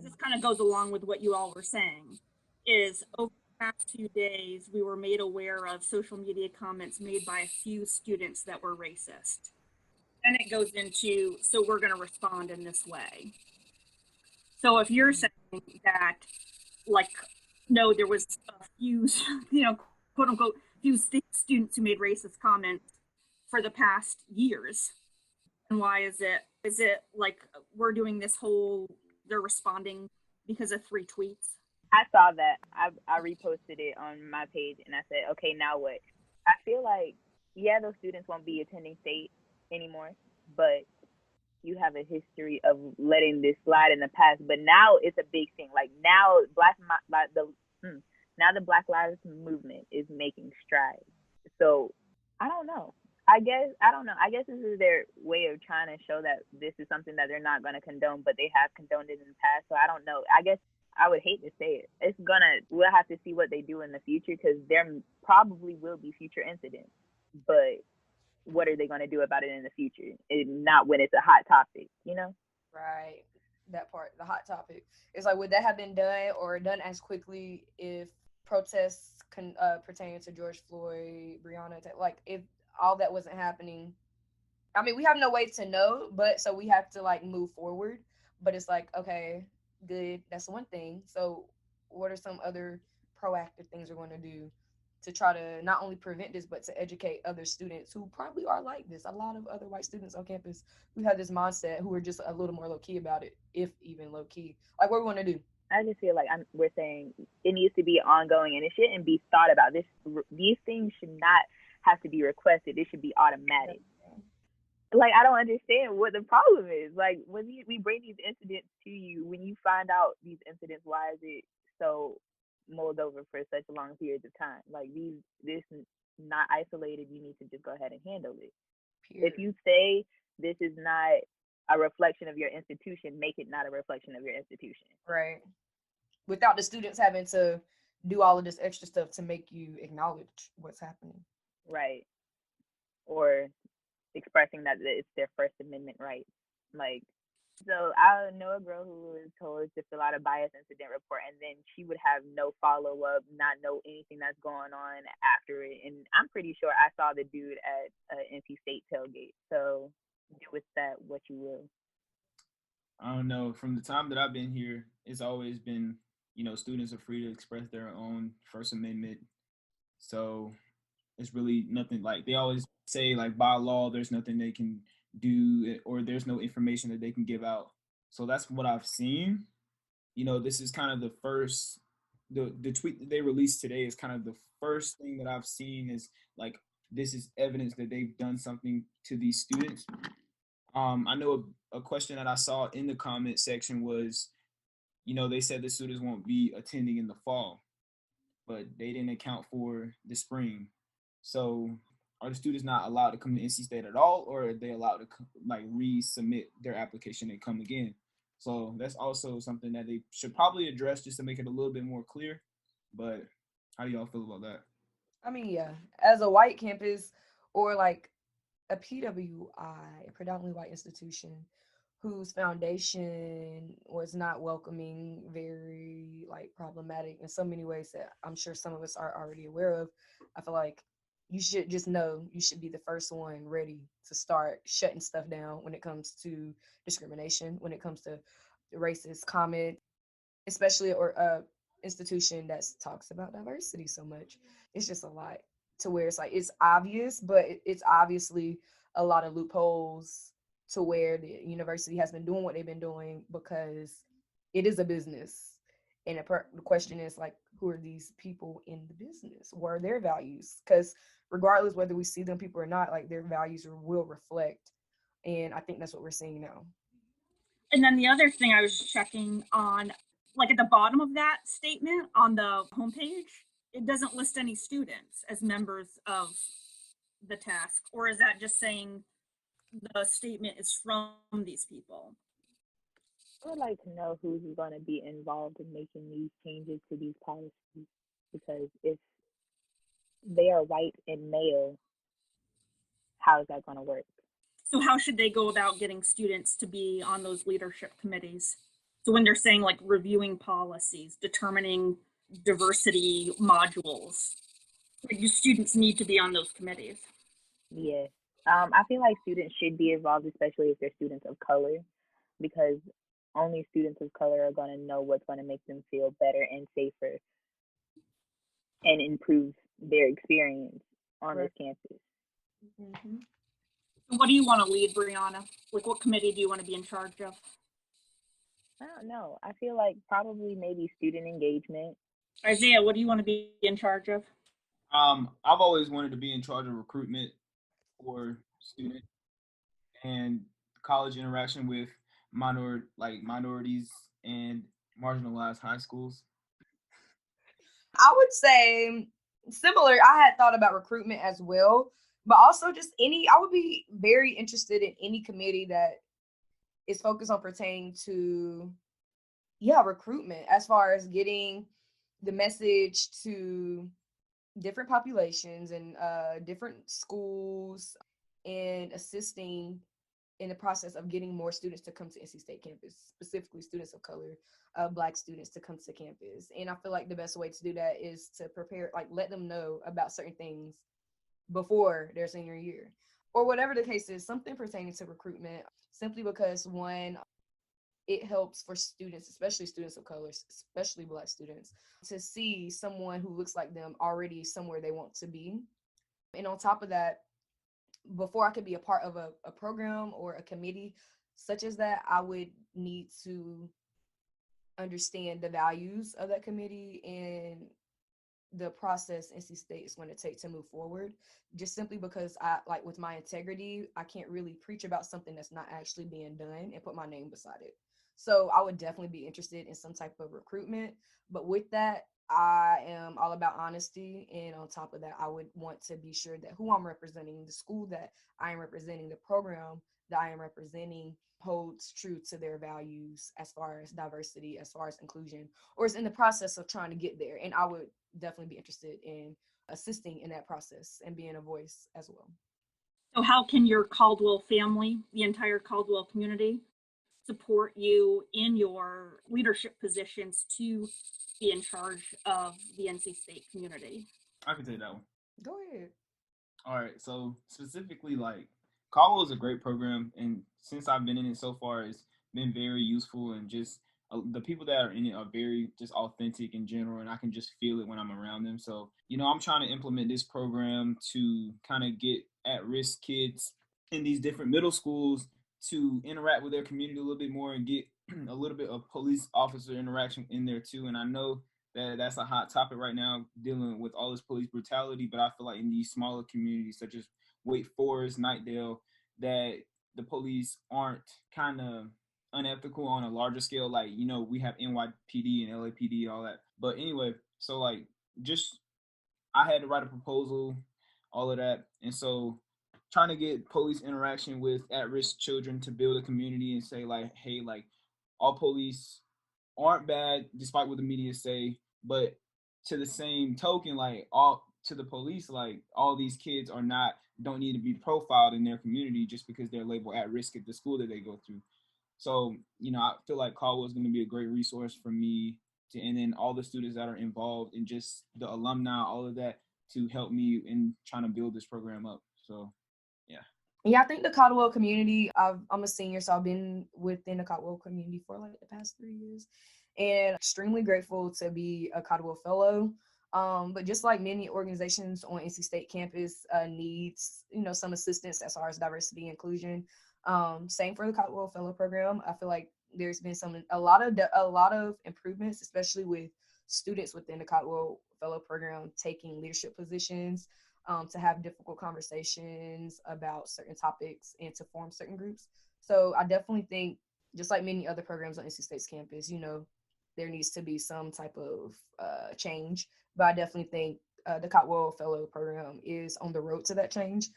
This kind of goes along with what you all were saying. Is over the past few days, we were made aware of social media comments made by a few students that were racist. Then it goes into, so we're going to respond in this way. So if you're saying that, like, no, there was a few, quote unquote, few students who made racist comments for the past years, and why is it like we're doing this whole, they're responding because of 3 tweets? I saw that. I reposted it on my page and I said, okay, now what? I feel like, yeah, those students won't be attending state anymore, but you have a history of letting this slide in the past. But now it's a big thing. Like now, now the Black Lives Movement is making strides. So I don't know. I don't know. I guess this is their way of trying to show that this is something that they're not going to condone, but they have condoned it in the past. So I don't know. I guess I would hate to say it. We'll have to see what they do in the future because there probably will be future incidents. But what are they going to do about it in the future? Not when it's a hot topic, Right. That part, the hot topic. It's like, would that have been done or done as quickly if protests pertaining to George Floyd, Brianna, like if all that wasn't happening? I mean, we have no way to know, but so we have to like move forward. But it's like, okay, good. That's one thing. So what are some other proactive things we're going to do to try to not only prevent this, but to educate other students who probably are like this? A lot of other white students on campus who have this mindset, who are just a little more low key about it, if even low key. Like, what we want to do? I just feel like we're saying it needs to be ongoing and it shouldn't be thought about. These things should not have to be requested. It should be automatic. Like, I don't understand what the problem is. Like, when we bring these incidents to you, when you find out these incidents, why is it so mulled over for such long periods of time? Like, this is not isolated. You need to just go ahead and handle it. Period. If you say this is not a reflection of your institution, make it not a reflection of your institution. Right. Without the students having to do all of this extra stuff to make you acknowledge what's happening. Right. Or expressing that it's their First Amendment rights. Like, so I know a girl who was told to fill out a bias incident report, and then she would have no follow up, not know anything that's going on after it. And I'm pretty sure I saw the dude at NC State tailgate. So do with that what you will. I don't know. From the time that I've been here, it's always been, students are free to express their own First Amendment. So it's really nothing, like they always say, like by law, there's nothing they can do, or there's no information that they can give out. So that's what I've seen. This is kind of the first, the tweet that they released today is kind of the first thing that I've seen is like, this is evidence that they've done something to these students. I know a question that I saw in the comment section was, they said the students won't be attending in the fall, but they didn't account for the spring. So are the students not allowed to come to NC State at all, or are they allowed to resubmit their application and come again? So that's also something that they should probably address just to make it a little bit more clear. But how do y'all feel about that? I mean, yeah, as a white campus or like a PWI, a predominantly white institution, whose foundation was not welcoming, very like problematic in so many ways that I'm sure some of us are already aware of. I feel like you should just know you should be the first one ready to start shutting stuff down when it comes to discrimination, when it comes to racist comment, especially or institution that talks about diversity so much. It's just a lot to where it's like it's obvious, but it's obviously a lot of loopholes to where the university has been doing what they've been doing because it is a business. And the question is like, who are these people in the business? What are their values? Because regardless whether we see them people or not, like their values will reflect. And I think that's what we're seeing now. And then the other thing I was checking on, like at the bottom of that statement on the homepage, it doesn't list any students as members of the task, or is that just saying the statement is from these people? I would like to know who's going to be involved in making these changes to these policies, because if they are white and male, how is that going to work? So how should they go about getting students to be on those leadership committees? So when they're saying like reviewing policies, determining diversity modules, like, do students need to be on those committees? Yeah. I feel like students should be involved, especially if they're students of color, because only students of color are going to know what's going to make them feel better and safer and improve their experience on this campus. Mm-hmm. What do you want to lead, Brianna? Like, what committee do you want to be in charge of? I don't know. I feel like probably maybe student engagement. Isaiah, what do you want to be in charge of? I've always wanted to be in charge of recruitment for students and college interaction with minorities and marginalized high schools. I would say similar. I had thought about recruitment as well, but also just I would be very interested in any committee that is focused on pertaining to, recruitment, as far as getting the message to different populations and different schools and assisting in the process of getting more students to come to NC State campus, specifically students of color, Black students to come to campus. And I feel like the best way to do that is to prepare, like let them know about certain things before their senior year or whatever the case is, something pertaining to recruitment, simply because one, it helps for students, especially students of color, especially Black students, to see someone who looks like them already somewhere they want to be. And on top of that, before I could be a part of a program or a committee such as that, I would need to understand the values of that committee and the process NC State is going to take to move forward, just simply because I, like with my integrity, I can't really preach about something that's not actually being done and put my name beside it. So I would definitely be interested in some type of recruitment. But with that, I am all about honesty. And on top of that, I would want to be sure that who I'm representing, the school that I am representing, the program that I am representing holds true to their values as far as diversity, as far as inclusion, or is in the process of trying to get there. And I would definitely be interested in assisting in that process and being a voice as well. So how can your Caldwell family, the entire Caldwell community, support you in your leadership positions to be in charge of the NC State community? I can take that one. Go ahead. All right, so specifically, like, Caldwell is a great program, and since I've been in it so far, it's been very useful, and just the people that are in it are very just authentic in general, and I can just feel it when I'm around them. So, I'm trying to implement this program to kind of get at-risk kids in these different middle schools to interact with their community a little bit more and get a little bit of police officer interaction in there too. And I know that's a hot topic right now, dealing with all this police brutality. But I feel like in these smaller communities, such as Wake Forest, Nightdale, that the police aren't kind of unethical on a larger scale. Like, we have NYPD and LAPD, all that. But anyway, so like, just I had to write a proposal, all of that. And so trying to get police interaction with at-risk children to build a community and say, like, hey, like, all police aren't bad, despite what the media say, but to the same token, like, all to the police, like, all these kids don't need to be profiled in their community just because they're labeled at risk at the school that they go through. So, I feel like Caldwell is going to be a great resource for me and then all the students that are involved and just the alumni, all of that, to help me in trying to build this program up. So, yeah. Yeah, I think the Caldwell community, I'm a senior, so I've been within the Caldwell community for like the past 3 years, and extremely grateful to be a Caldwell Fellow. But just like many organizations on NC State campus needs, some assistance as far as diversity and inclusion. Same for the Caldwell Fellow program. I feel like there's been a lot of improvements, especially with students within the Caldwell Fellow program taking leadership positions, to have difficult conversations about certain topics and to form certain groups. So I definitely think, just like many other programs on NC State's campus, there needs to be some type of change. But I definitely think the Caldwell Fellow program is on the road to that change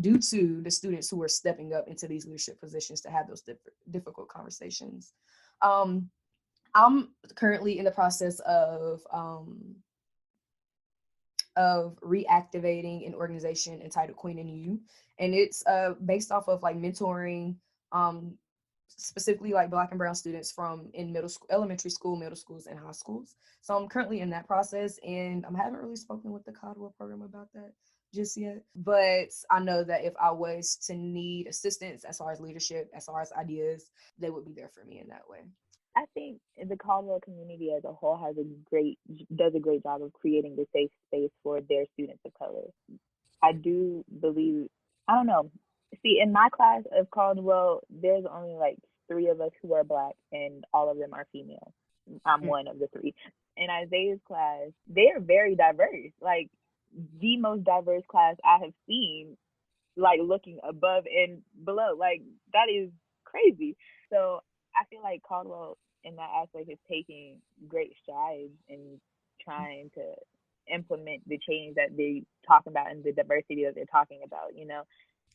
due to the students who are stepping up into these leadership positions to have those difficult conversations. I'm currently in the process of reactivating an organization entitled Queen and You, and it's based off of like mentoring specifically like Black and brown students in middle school, elementary school, middle schools, and high schools. So I'm currently in that process, and I haven't really spoken with the Caldwell program about that just yet. But I know that if I was to need assistance as far as leadership, as far as ideas, they would be there for me in that way. I think the Caldwell community as a whole does a great job of creating the safe space for their students of color. I do believe, I don't know. See, in my class of Caldwell, there's only like 3 of us who are Black, and all of them are female. I'm one of the 3. In Isaiah's class, they are very diverse, like the most diverse class I have seen, like looking above and below. Like, that is crazy. So I feel like Caldwell in that aspect is taking great strides in trying to implement the change that they talk about and the diversity that they're talking about,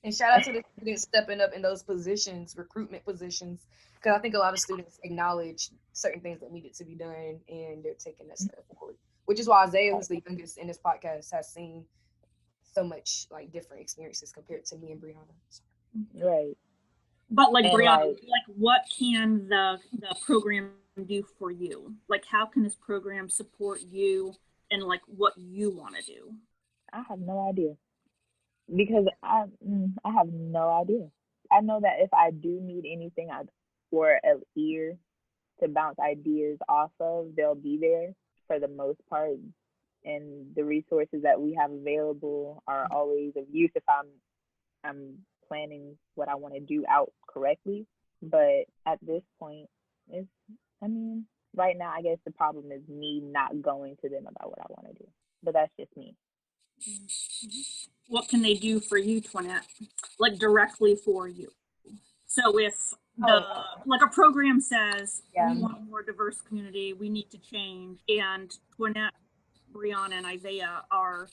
And shout out to the students stepping up in those positions, recruitment positions, because I think a lot of students acknowledge certain things that needed to be done, and they're taking that step forward. Which is why Isaiah, who's the youngest in this podcast, has seen so much like different experiences compared to me and Brianna. Right. But like, Brianna, like, what can the program do for you? Like, how can this program support you and like what you want to do? I have no idea, because I have no idea. I know that if I do need anything or an ear to bounce ideas off of, they'll be there for the most part. And the resources that we have available are always of use if I'm planning what I want to do out correctly. But at this point, right now, I guess the problem is me not going to them about what I want to do. But that's just me. What can they do for you, Toinette? Like, directly for you? So if like a program says, we want a more diverse community, we need to change, and Toinette, Brianna, and Isaiah are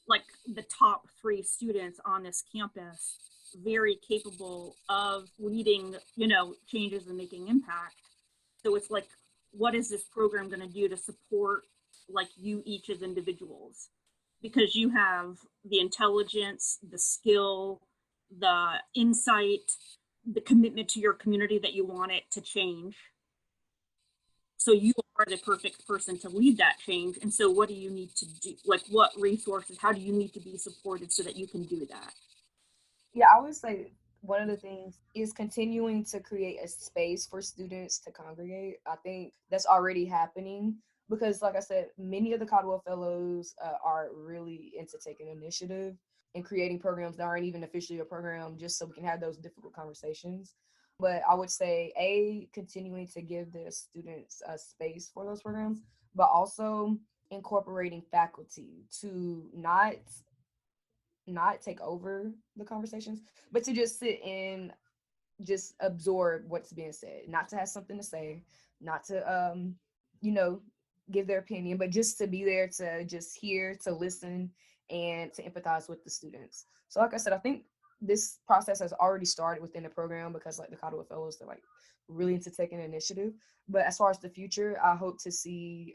like the top 3 students on this campus, very capable of leading, changes and making impact. So it's like, what is this program going to do to support like you each as individuals? Because you have the intelligence, the skill, the insight, the commitment to your community that you want it to change. So you are the perfect person to lead that change. And so what do you need to do? Like what resources, how do you need to be supported so that you can do that? Yeah, I would say one of the things is continuing to create a space for students to congregate. I think that's already happening because, like I said, many of the Caldwell Fellows are really into taking initiative and creating programs that aren't even officially a program just so we can have those difficult conversations. But I would say, continuing to give the students a space for those programs, but also incorporating faculty to not take over the conversations, but to just sit and just absorb what's being said, not to have something to say, not to you know, give their opinion, but just to be there to just hear, to listen, and to empathize with the students. So like I said, I think this process has already started within the program because like the Caldwell Fellows, they're like really into taking initiative. But as far as the future, I hope to see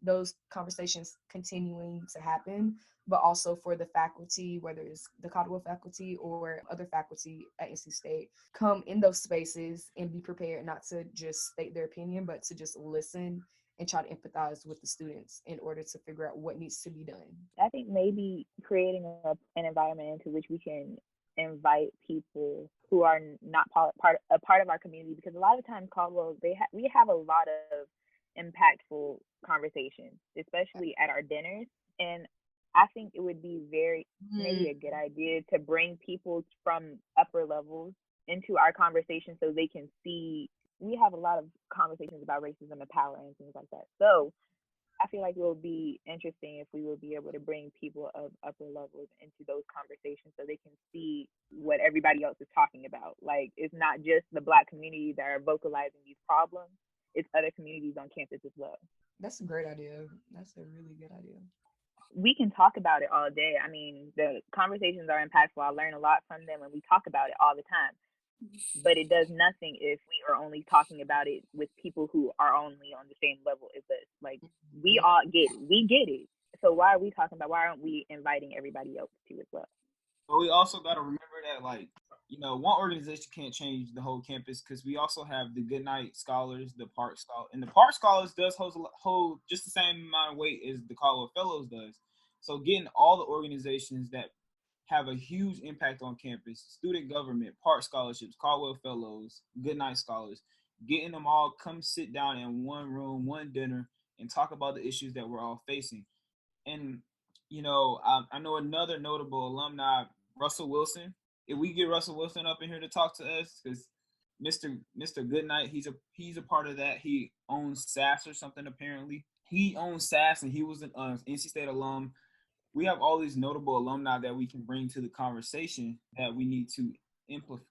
those conversations continuing to happen, but also for the faculty, whether it's the Caldwell faculty or other faculty at NC State, come in those spaces and be prepared not to just state their opinion, but to just listen and try to empathize with the students in order to figure out what needs to be done. I think maybe creating an environment into which we can invite people who are not a part of our community, because a lot of times Caldwell we have a lot of impactful conversations, especially at our dinners, and I think it would be maybe a good idea to bring people from upper levels into our conversation so they can see. We have a lot of conversations about racism and power and things like that. So I feel like it will be interesting if we will be able to bring people of upper levels into those conversations so they can see what everybody else is talking about. Like, it's not just the Black community that are vocalizing these problems, it's other communities on campus as well. That's a great idea. That's a really good idea. We can talk about it all day. I mean, the conversations are impactful. I learn a lot from them and we talk about it all the time. But it does nothing if we are only talking about it with people who are only on the same level as us. Like, we all get it. We get it. So why aren't we inviting everybody else to as well? But we also got to remember that, like, one organization can't change the whole campus because we also have the Goodnight Scholars, the Park Scholars, and the Park Scholars does hold just the same amount of weight as the Caldwell Fellows does. So getting all the organizations that have a huge impact on campus, student government, Park Scholarships, Caldwell Fellows, Goodnight Scholars, getting them all come sit down in one room, one dinner, and talk about the issues that we're all facing. And I know another notable alumni, Russell Wilson. If we get Russell Wilson up in here to talk to us, because Mr. Goodnight, he's a part of that. He owns SAS or something apparently. He owns SAS and he was an NC State alum. We have all these notable alumni that we can bring to the conversation that we need to amplify.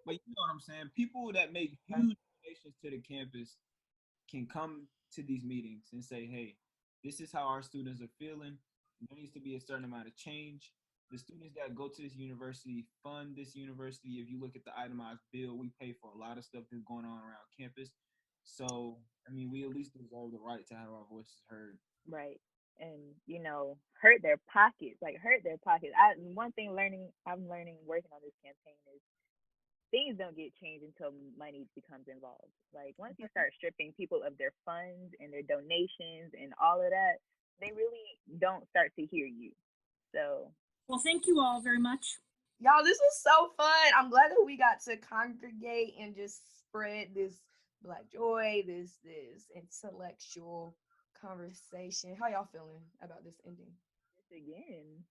But you know what I'm saying? People that make huge donations to the campus can come to these meetings and say, hey, this is how our students are feeling. There needs to be a certain amount of change. The students that go to this university fund this university. If you look at the itemized bill, we pay for a lot of stuff that's going on around campus. So, I mean, we at least deserve the right to have our voices heard. Right. And, hurt their pockets. One thing I'm learning working on this campaign is things don't get changed until money becomes involved. Like, once you start stripping people of their funds and their donations and all of that, they really don't start to hear you. So, well, thank you all very much. Y'all, this was so fun. I'm glad that we got to congregate and just spread this Black joy, this intellectual conversation. How y'all feeling about this ending? Again.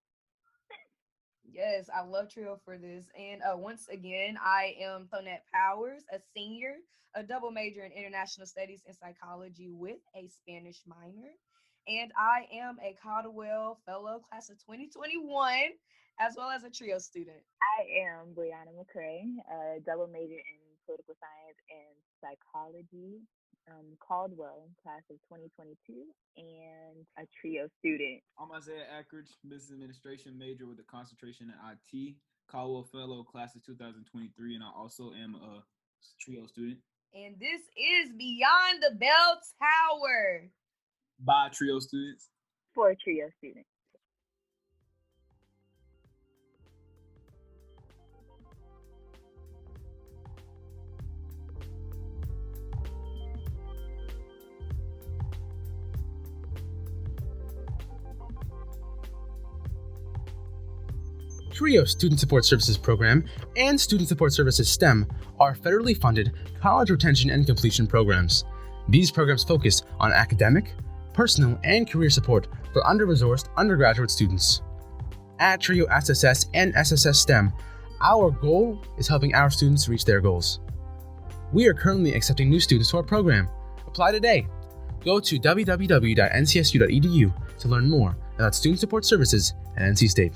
Yes, I love Trio for this. And once again, I am Toinette Powers, a senior, a double major in international studies and psychology with a Spanish minor. And I am a Caldwell Fellow class of 2021, as well as a Trio student. I am Brianna and McCray, a double major in political science and psychology, Caldwell class of 2022, and a Trio student. I'm Isaiah Abridge, business administration major with a concentration in IT. Caldwell Fellow, class of 2023, and I also am a trio student. And this is Beyond the Bell Tower. By trio students. For trio students. TRIO Student Support Services Program and Student Support Services STEM are federally funded college retention and completion programs. These programs focus on academic, personal, and career support for under-resourced undergraduate students. At TRIO SSS and SSS STEM, our goal is helping our students reach their goals. We are currently accepting new students to our program. Apply today. Go to www.ncsu.edu to learn more about student support services at NC State.